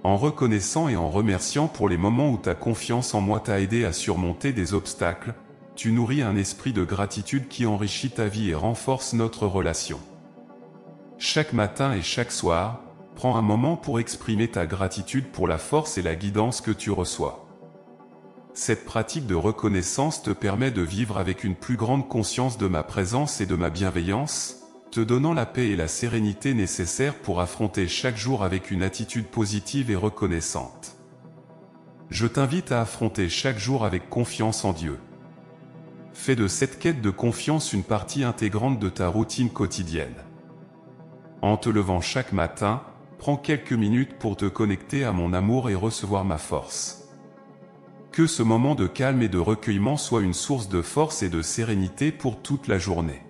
En reconnaissant et en remerciant pour les moments où ta confiance en moi t'a aidé à surmonter des obstacles, tu nourris un esprit de gratitude qui enrichit ta vie et renforce notre relation. Chaque matin et chaque soir, prends un moment pour exprimer ta gratitude pour la force et la guidance que tu reçois. Cette pratique de reconnaissance te permet de vivre avec une plus grande conscience de ma présence et de ma bienveillance, te donnant la paix et la sérénité nécessaires pour affronter chaque jour avec une attitude positive et reconnaissante. Je t'invite à affronter chaque jour avec confiance en Dieu. Fais de cette quête de confiance une partie intégrante de ta routine quotidienne. En te levant chaque matin, prends quelques minutes pour te connecter à mon amour et recevoir ma force. Que ce moment de calme et de recueillement soit une source de force et de sérénité pour toute la journée.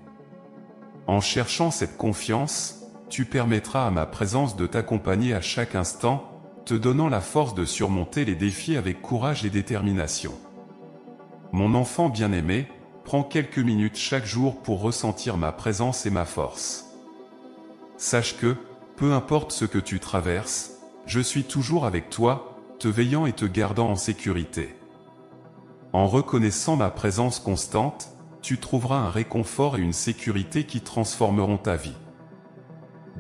En cherchant cette confiance, tu permettras à ma présence de t'accompagner à chaque instant, te donnant la force de surmonter les défis avec courage et détermination. Mon enfant bien-aimé, prends quelques minutes chaque jour pour ressentir ma présence et ma force. Sache que, peu importe ce que tu traverses, je suis toujours avec toi, te veillant et te gardant en sécurité. En reconnaissant ma présence constante, tu trouveras un réconfort et une sécurité qui transformeront ta vie.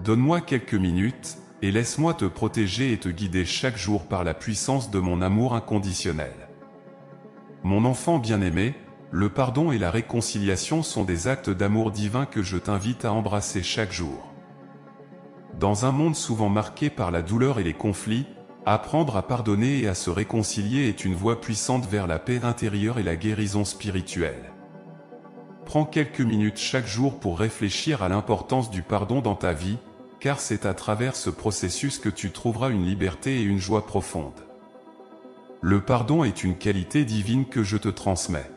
Donne-moi quelques minutes, et laisse-moi te protéger et te guider chaque jour par la puissance de mon amour inconditionnel. Mon enfant bien-aimé, le pardon et la réconciliation sont des actes d'amour divin que je t'invite à embrasser chaque jour. Dans un monde souvent marqué par la douleur et les conflits, apprendre à pardonner et à se réconcilier est une voie puissante vers la paix intérieure et la guérison spirituelle. Prends quelques minutes chaque jour pour réfléchir à l'importance du pardon dans ta vie, car c'est à travers ce processus que tu trouveras une liberté et une joie profonde. Le pardon est une qualité divine que je te transmets.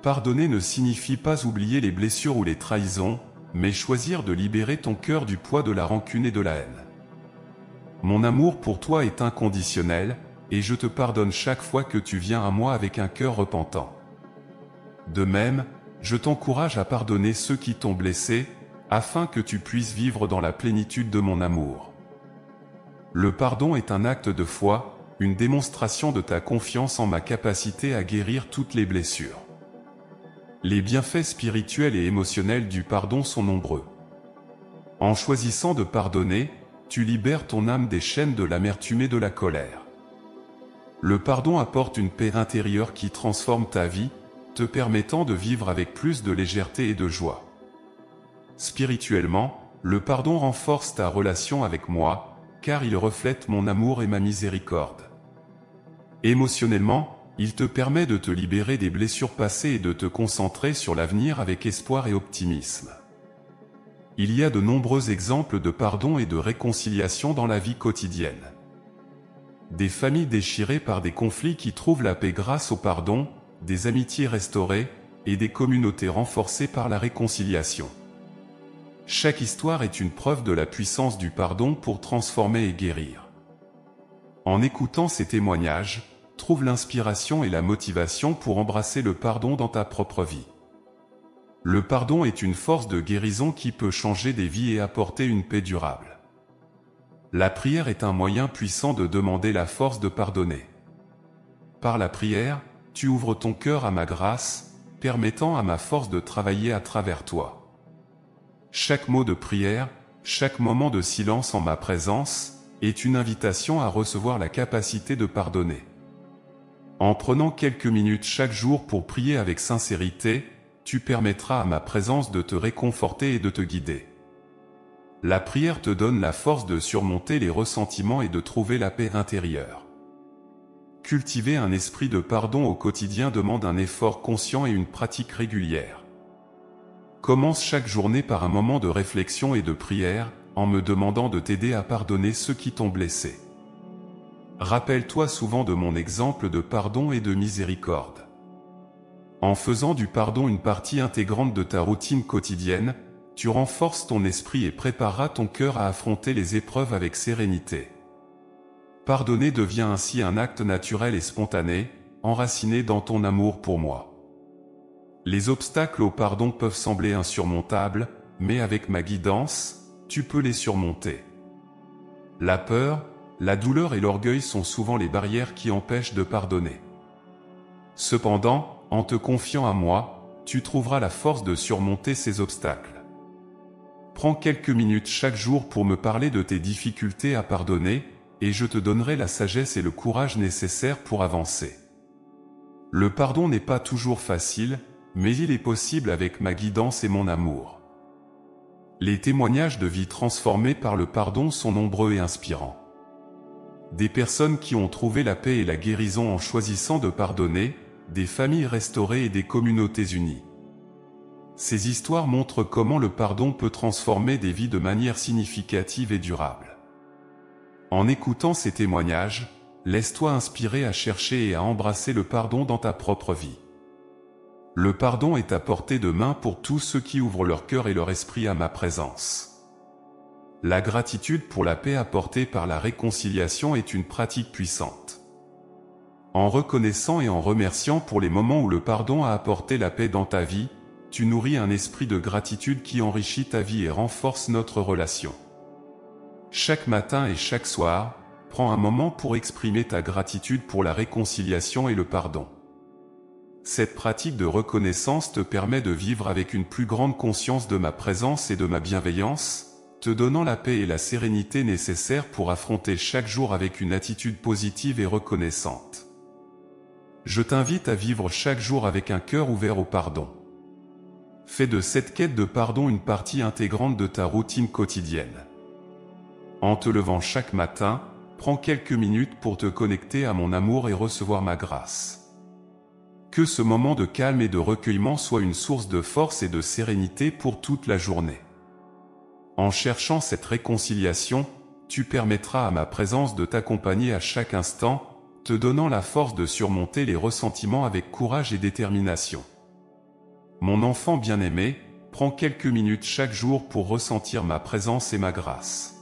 Pardonner ne signifie pas oublier les blessures ou les trahisons, mais choisir de libérer ton cœur du poids de la rancune et de la haine. Mon amour pour toi est inconditionnel, et je te pardonne chaque fois que tu viens à moi avec un cœur repentant. De même, je t'encourage à pardonner ceux qui t'ont blessé, afin que tu puisses vivre dans la plénitude de mon amour. Le pardon est un acte de foi, une démonstration de ta confiance en ma capacité à guérir toutes les blessures. Les bienfaits spirituels et émotionnels du pardon sont nombreux. En choisissant de pardonner, tu libères ton âme des chaînes de l'amertume et de la colère. Le pardon apporte une paix intérieure qui transforme ta vie, te permettant de vivre avec plus de légèreté et de joie. Spirituellement, le pardon renforce ta relation avec moi, car il reflète mon amour et ma miséricorde. Émotionnellement, il te permet de te libérer des blessures passées et de te concentrer sur l'avenir avec espoir et optimisme. Il y a de nombreux exemples de pardon et de réconciliation dans la vie quotidienne. Des familles déchirées par des conflits qui trouvent la paix grâce au pardon, des amitiés restaurées, et des communautés renforcées par la réconciliation. Chaque histoire est une preuve de la puissance du pardon pour transformer et guérir. En écoutant ces témoignages, trouve l'inspiration et la motivation pour embrasser le pardon dans ta propre vie. Le pardon est une force de guérison qui peut changer des vies et apporter une paix durable. La prière est un moyen puissant de demander la force de pardonner. Par la prière, tu ouvres ton cœur à ma grâce, permettant à ma force de travailler à travers toi. Chaque mot de prière, chaque moment de silence en ma présence, est une invitation à recevoir la capacité de pardonner. En prenant quelques minutes chaque jour pour prier avec sincérité, tu permettras à ma présence de te réconforter et de te guider. La prière te donne la force de surmonter les ressentiments et de trouver la paix intérieure. Cultiver un esprit de pardon au quotidien demande un effort conscient et une pratique régulière. Commence chaque journée par un moment de réflexion et de prière, en me demandant de t'aider à pardonner ceux qui t'ont blessé. Rappelle-toi souvent de mon exemple de pardon et de miséricorde. En faisant du pardon une partie intégrante de ta routine quotidienne, tu renforces ton esprit et prépareras ton cœur à affronter les épreuves avec sérénité. Pardonner devient ainsi un acte naturel et spontané, enraciné dans ton amour pour moi. Les obstacles au pardon peuvent sembler insurmontables, mais avec ma guidance, tu peux les surmonter. La peur, la douleur et l'orgueil sont souvent les barrières qui empêchent de pardonner. Cependant, en te confiant à moi, tu trouveras la force de surmonter ces obstacles. Prends quelques minutes chaque jour pour me parler de tes difficultés à pardonner, et je te donnerai la sagesse et le courage nécessaires pour avancer. Le pardon n'est pas toujours facile, mais il est possible avec ma guidance et mon amour. Les témoignages de vie transformés par le pardon sont nombreux et inspirants. Des personnes qui ont trouvé la paix et la guérison en choisissant de pardonner, des familles restaurées et des communautés unies. Ces histoires montrent comment le pardon peut transformer des vies de manière significative et durable. En écoutant ces témoignages, laisse-toi inspirer à chercher et à embrasser le pardon dans ta propre vie. Le pardon est à portée de main pour tous ceux qui ouvrent leur cœur et leur esprit à ma présence. La gratitude pour la paix apportée par la réconciliation est une pratique puissante. En reconnaissant et en remerciant pour les moments où le pardon a apporté la paix dans ta vie, tu nourris un esprit de gratitude qui enrichit ta vie et renforce notre relation. Chaque matin et chaque soir, prends un moment pour exprimer ta gratitude pour la réconciliation et le pardon. Cette pratique de reconnaissance te permet de vivre avec une plus grande conscience de ma présence et de ma bienveillance, te donnant la paix et la sérénité nécessaires pour affronter chaque jour avec une attitude positive et reconnaissante. Je t'invite à vivre chaque jour avec un cœur ouvert au pardon. Fais de cette quête de pardon une partie intégrante de ta routine quotidienne. En te levant chaque matin, prends quelques minutes pour te connecter à mon amour et recevoir ma grâce. Que ce moment de calme et de recueillement soit une source de force et de sérénité pour toute la journée. En cherchant cette réconciliation, tu permettras à ma présence de t'accompagner à chaque instant, te donnant la force de surmonter les ressentiments avec courage et détermination. Mon enfant bien-aimé, prends quelques minutes chaque jour pour ressentir ma présence et ma grâce.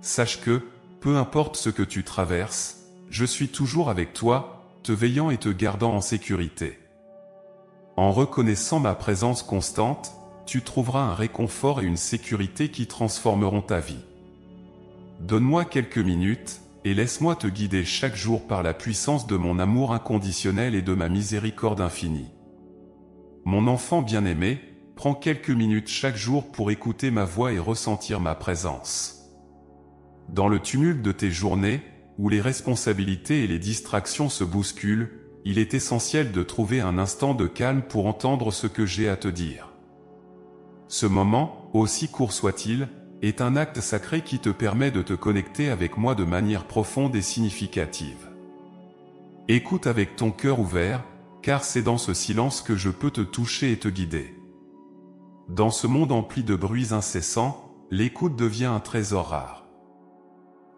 Sache que, peu importe ce que tu traverses, je suis toujours avec toi, te veillant et te gardant en sécurité. En reconnaissant ma présence constante, tu trouveras un réconfort et une sécurité qui transformeront ta vie. Donne-moi quelques minutes, et laisse-moi te guider chaque jour par la puissance de mon amour inconditionnel et de ma miséricorde infinie. Mon enfant bien-aimé, prends quelques minutes chaque jour pour écouter ma voix et ressentir ma présence. Dans le tumulte de tes journées, où les responsabilités et les distractions se bousculent, il est essentiel de trouver un instant de calme pour entendre ce que j'ai à te dire. Ce moment, aussi court soit-il, est un acte sacré qui te permet de te connecter avec moi de manière profonde et significative. Écoute avec ton cœur ouvert, car c'est dans ce silence que je peux te toucher et te guider. Dans ce monde empli de bruits incessants, l'écoute devient un trésor rare.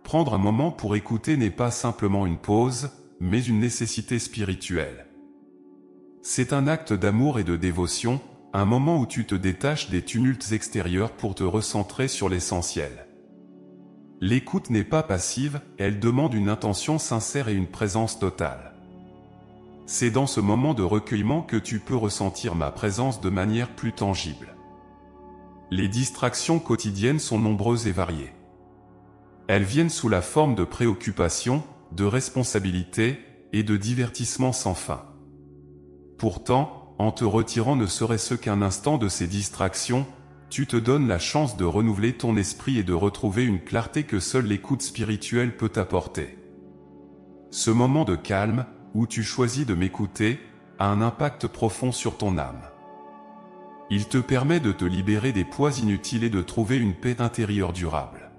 Prendre un moment pour écouter n'est pas simplement une pause, mais une nécessité spirituelle. C'est un acte d'amour et de dévotion, un moment où tu te détaches des tumultes extérieurs pour te recentrer sur l'essentiel. L'écoute n'est pas passive, elle demande une intention sincère et une présence totale. C'est dans ce moment de recueillement que tu peux ressentir ma présence de manière plus tangible. Les distractions quotidiennes sont nombreuses et variées. Elles viennent sous la forme de préoccupations, de responsabilités et de divertissements sans fin. Pourtant, en te retirant ne serait-ce qu'un instant de ces distractions, tu te donnes la chance de renouveler ton esprit et de retrouver une clarté que seule l'écoute spirituelle peut apporter. Ce moment de calme, où tu choisis de m'écouter, a un impact profond sur ton âme. Il te permet de te libérer des poids inutiles et de trouver une paix intérieure durable.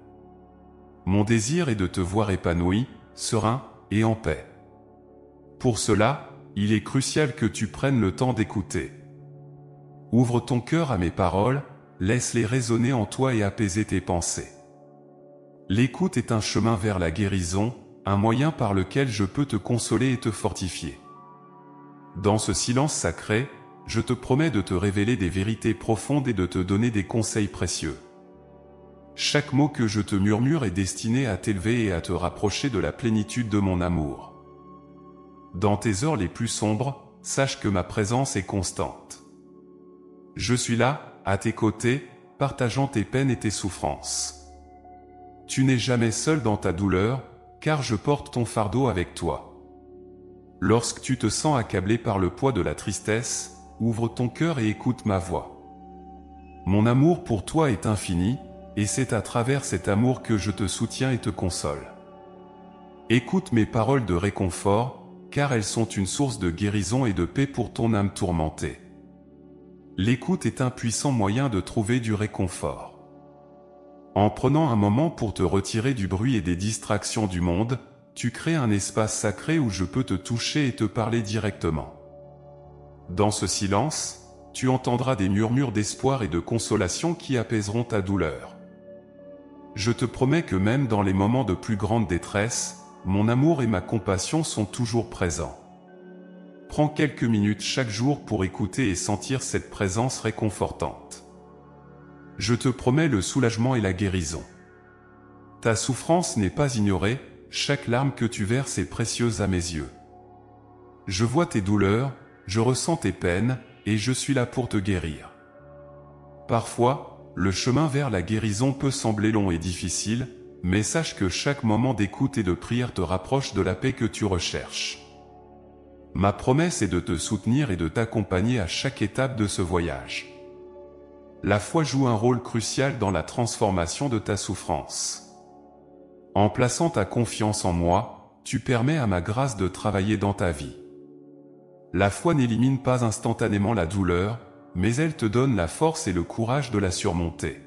Mon désir est de te voir épanoui, serein et en paix. Pour cela, il est crucial que tu prennes le temps d'écouter. Ouvre ton cœur à mes paroles, laisse-les résonner en toi et apaiser tes pensées. L'écoute est un chemin vers la guérison, un moyen par lequel je peux te consoler et te fortifier. Dans ce silence sacré, je te promets de te révéler des vérités profondes et de te donner des conseils précieux. Chaque mot que je te murmure est destiné à t'élever et à te rapprocher de la plénitude de mon amour. Dans tes heures les plus sombres, sache que ma présence est constante. Je suis là, à tes côtés, partageant tes peines et tes souffrances. Tu n'es jamais seul dans ta douleur, car je porte ton fardeau avec toi. Lorsque tu te sens accablé par le poids de la tristesse, ouvre ton cœur et écoute ma voix. Mon amour pour toi est infini, et c'est à travers cet amour que je te soutiens et te console. Écoute mes paroles de réconfort, car elles sont une source de guérison et de paix pour ton âme tourmentée. L'écoute est un puissant moyen de trouver du réconfort. En prenant un moment pour te retirer du bruit et des distractions du monde, tu crées un espace sacré où je peux te toucher et te parler directement. Dans ce silence, tu entendras des murmures d'espoir et de consolation qui apaiseront ta douleur. Je te promets que même dans les moments de plus grande détresse, mon amour et ma compassion sont toujours présents. Prends quelques minutes chaque jour pour écouter et sentir cette présence réconfortante. Je te promets le soulagement et la guérison. Ta souffrance n'est pas ignorée, chaque larme que tu verses est précieuse à mes yeux. Je vois tes douleurs, je ressens tes peines, et je suis là pour te guérir. Parfois, le chemin vers la guérison peut sembler long et difficile, mais sache que chaque moment d'écoute et de prière te rapproche de la paix que tu recherches. Ma promesse est de te soutenir et de t'accompagner à chaque étape de ce voyage. La foi joue un rôle crucial dans la transformation de ta souffrance. En plaçant ta confiance en moi, tu permets à ma grâce de travailler dans ta vie. La foi n'élimine pas instantanément la douleur, mais elle te donne la force et le courage de la surmonter.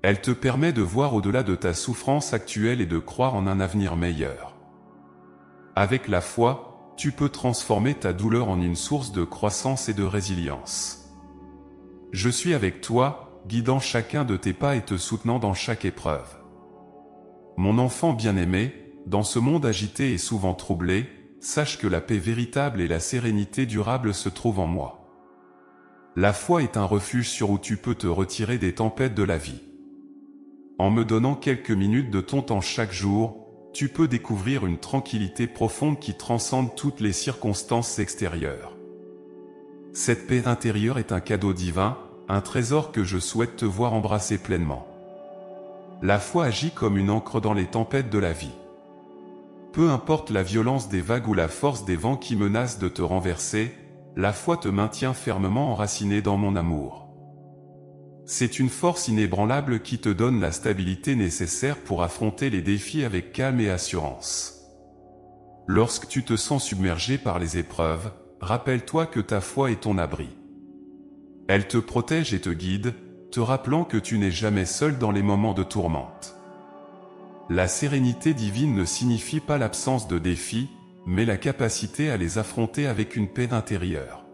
Elle te permet de voir au-delà de ta souffrance actuelle et de croire en un avenir meilleur. Avec la foi, tu peux transformer ta douleur en une source de croissance et de résilience. Je suis avec toi, guidant chacun de tes pas et te soutenant dans chaque épreuve. Mon enfant bien-aimé, dans ce monde agité et souvent troublé, sache que la paix véritable et la sérénité durable se trouvent en moi. La foi est un refuge sur où tu peux te retirer des tempêtes de la vie. En me donnant quelques minutes de ton temps chaque jour, tu peux découvrir une tranquillité profonde qui transcende toutes les circonstances extérieures. Cette paix intérieure est un cadeau divin, un trésor que je souhaite te voir embrasser pleinement. La foi agit comme une ancre dans les tempêtes de la vie. Peu importe la violence des vagues ou la force des vents qui menacent de te renverser, la foi te maintient fermement enraciné dans mon amour. C'est une force inébranlable qui te donne la stabilité nécessaire pour affronter les défis avec calme et assurance. Lorsque tu te sens submergé par les épreuves, rappelle-toi que ta foi est ton abri. Elle te protège et te guide, te rappelant que tu n'es jamais seul dans les moments de tourmente. La sérénité divine ne signifie pas l'absence de défis, mais la capacité à les affronter avec une paix intérieure.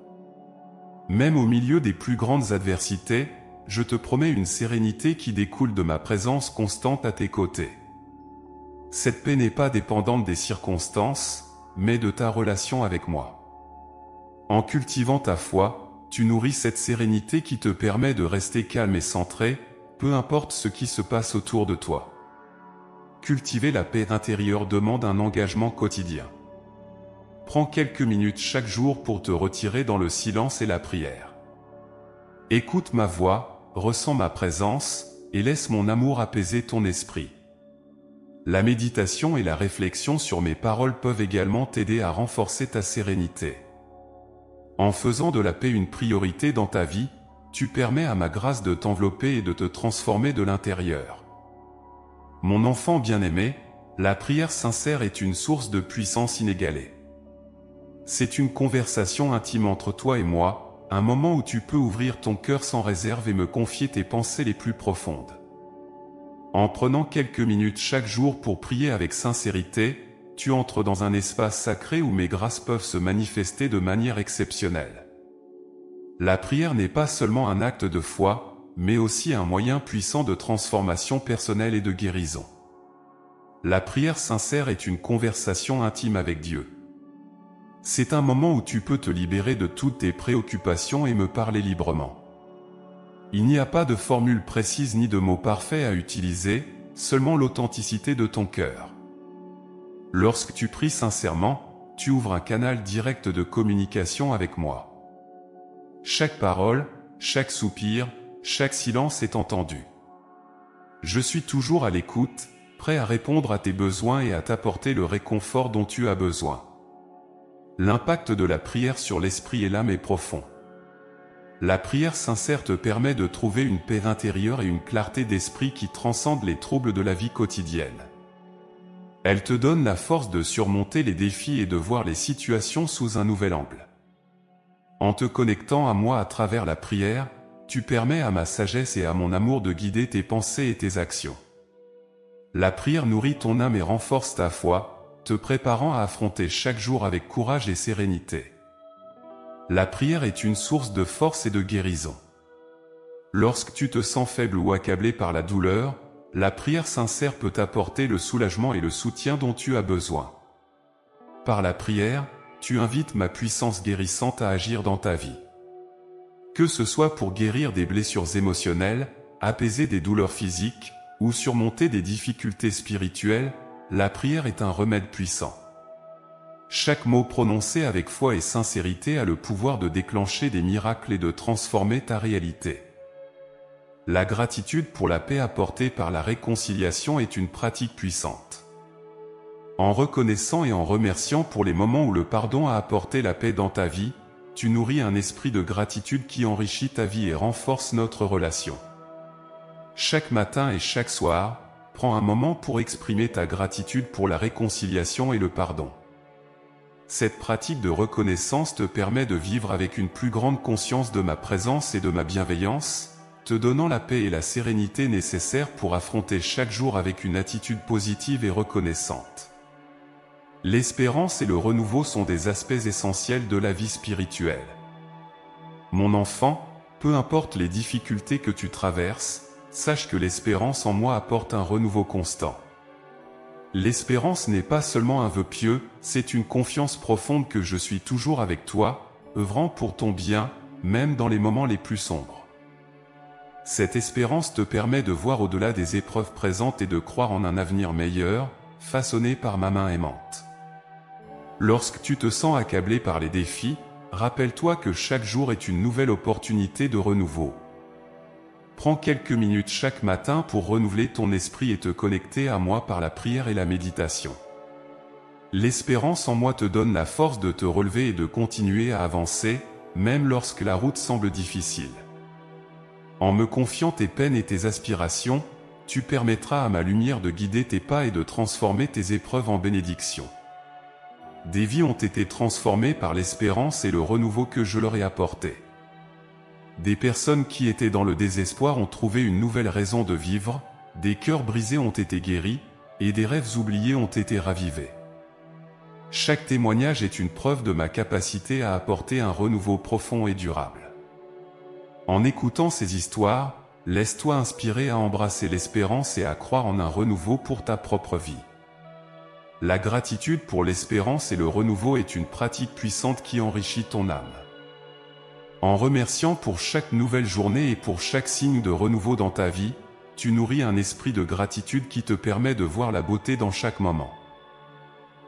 Même au milieu des plus grandes adversités, je te promets une sérénité qui découle de ma présence constante à tes côtés. Cette paix n'est pas dépendante des circonstances, mais de ta relation avec moi. En cultivant ta foi, tu nourris cette sérénité qui te permet de rester calme et centré, peu importe ce qui se passe autour de toi. Cultiver la paix intérieure demande un engagement quotidien. Prends quelques minutes chaque jour pour te retirer dans le silence et la prière. Écoute ma voix, ressens ma présence, et laisse mon amour apaiser ton esprit. La méditation et la réflexion sur mes paroles peuvent également t'aider à renforcer ta sérénité. En faisant de la paix une priorité dans ta vie, tu permets à ma grâce de t'envelopper et de te transformer de l'intérieur. Mon enfant bien-aimé, la prière sincère est une source de puissance inégalée. C'est une conversation intime entre toi et moi, un moment où tu peux ouvrir ton cœur sans réserve et me confier tes pensées les plus profondes. En prenant quelques minutes chaque jour pour prier avec sincérité, tu entres dans un espace sacré où mes grâces peuvent se manifester de manière exceptionnelle. La prière n'est pas seulement un acte de foi, mais aussi un moyen puissant de transformation personnelle et de guérison. La prière sincère est une conversation intime avec Dieu. C'est un moment où tu peux te libérer de toutes tes préoccupations et me parler librement. Il n'y a pas de formule précise ni de mots parfaits à utiliser, seulement l'authenticité de ton cœur. Lorsque tu pries sincèrement, tu ouvres un canal direct de communication avec moi. Chaque parole, chaque soupir, chaque silence est entendu. Je suis toujours à l'écoute, prêt à répondre à tes besoins et à t'apporter le réconfort dont tu as besoin. L'impact de la prière sur l'esprit et l'âme est profond. La prière sincère te permet de trouver une paix intérieure et une clarté d'esprit qui transcendent les troubles de la vie quotidienne. Elle te donne la force de surmonter les défis et de voir les situations sous un nouvel angle. En te connectant à moi à travers la prière, tu permets à ma sagesse et à mon amour de guider tes pensées et tes actions. La prière nourrit ton âme et renforce ta foi, te préparant à affronter chaque jour avec courage et sérénité. La prière est une source de force et de guérison. Lorsque tu te sens faible ou accablé par la douleur, la prière sincère peut t'apporter le soulagement et le soutien dont tu as besoin. Par la prière, tu invites ma puissance guérissante à agir dans ta vie. Que ce soit pour guérir des blessures émotionnelles, apaiser des douleurs physiques, ou surmonter des difficultés spirituelles, la prière est un remède puissant. Chaque mot prononcé avec foi et sincérité a le pouvoir de déclencher des miracles et de transformer ta réalité. La gratitude pour la paix apportée par la réconciliation est une pratique puissante. En reconnaissant et en remerciant pour les moments où le pardon a apporté la paix dans ta vie, tu nourris un esprit de gratitude qui enrichit ta vie et renforce notre relation. Chaque matin et chaque soir, prends un moment pour exprimer ta gratitude pour la réconciliation et le pardon. Cette pratique de reconnaissance te permet de vivre avec une plus grande conscience de ma présence et de ma bienveillance, te donnant la paix et la sérénité nécessaires pour affronter chaque jour avec une attitude positive et reconnaissante. L'espérance et le renouveau sont des aspects essentiels de la vie spirituelle. Mon enfant, peu importe les difficultés que tu traverses, sache que l'espérance en moi apporte un renouveau constant. L'espérance n'est pas seulement un vœu pieux, c'est une confiance profonde que je suis toujours avec toi, œuvrant pour ton bien, même dans les moments les plus sombres. Cette espérance te permet de voir au-delà des épreuves présentes et de croire en un avenir meilleur, façonnée par ma main aimante. Lorsque tu te sens accablé par les défis, rappelle-toi que chaque jour est une nouvelle opportunité de renouveau. Prends quelques minutes chaque matin pour renouveler ton esprit et te connecter à moi par la prière et la méditation. L'espérance en moi te donne la force de te relever et de continuer à avancer, même lorsque la route semble difficile. En me confiant tes peines et tes aspirations, tu permettras à ma lumière de guider tes pas et de transformer tes épreuves en bénédictions. Des vies ont été transformées par l'espérance et le renouveau que je leur ai apporté. Des personnes qui étaient dans le désespoir ont trouvé une nouvelle raison de vivre, des cœurs brisés ont été guéris, et des rêves oubliés ont été ravivés. Chaque témoignage est une preuve de ma capacité à apporter un renouveau profond et durable. En écoutant ces histoires, laisse-toi inspirer à embrasser l'espérance et à croire en un renouveau pour ta propre vie. La gratitude pour l'espérance et le renouveau est une pratique puissante qui enrichit ton âme. En remerciant pour chaque nouvelle journée et pour chaque signe de renouveau dans ta vie, tu nourris un esprit de gratitude qui te permet de voir la beauté dans chaque moment.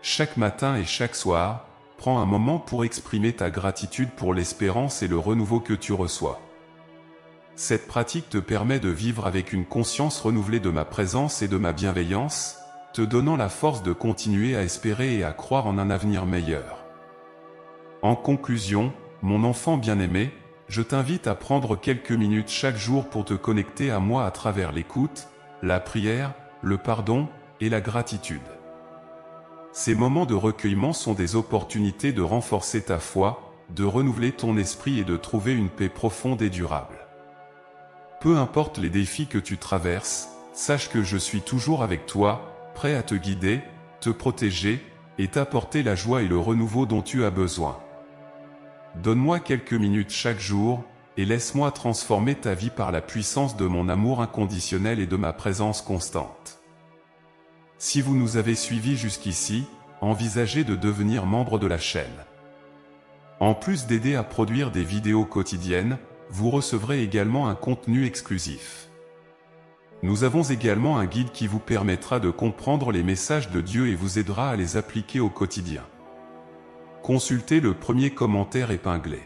Chaque matin et chaque soir, prends un moment pour exprimer ta gratitude pour l'espérance et le renouveau que tu reçois. Cette pratique te permet de vivre avec une conscience renouvelée de ma présence et de ma bienveillance, te donnant la force de continuer à espérer et à croire en un avenir meilleur. En conclusion, mon enfant bien-aimé, je t'invite à prendre quelques minutes chaque jour pour te connecter à moi à travers l'écoute, la prière, le pardon et la gratitude. Ces moments de recueillement sont des opportunités de renforcer ta foi, de renouveler ton esprit et de trouver une paix profonde et durable. Peu importe les défis que tu traverses, sache que je suis toujours avec toi, prêt à te guider, te protéger, et t'apporter la joie et le renouveau dont tu as besoin. Donne-moi quelques minutes chaque jour, et laisse-moi transformer ta vie par la puissance de mon amour inconditionnel et de ma présence constante. Si vous nous avez suivis jusqu'ici, envisagez de devenir membre de la chaîne. En plus d'aider à produire des vidéos quotidiennes, vous recevrez également un contenu exclusif. Nous avons également un guide qui vous permettra de comprendre les messages de Dieu et vous aidera à les appliquer au quotidien. Consultez le premier commentaire épinglé.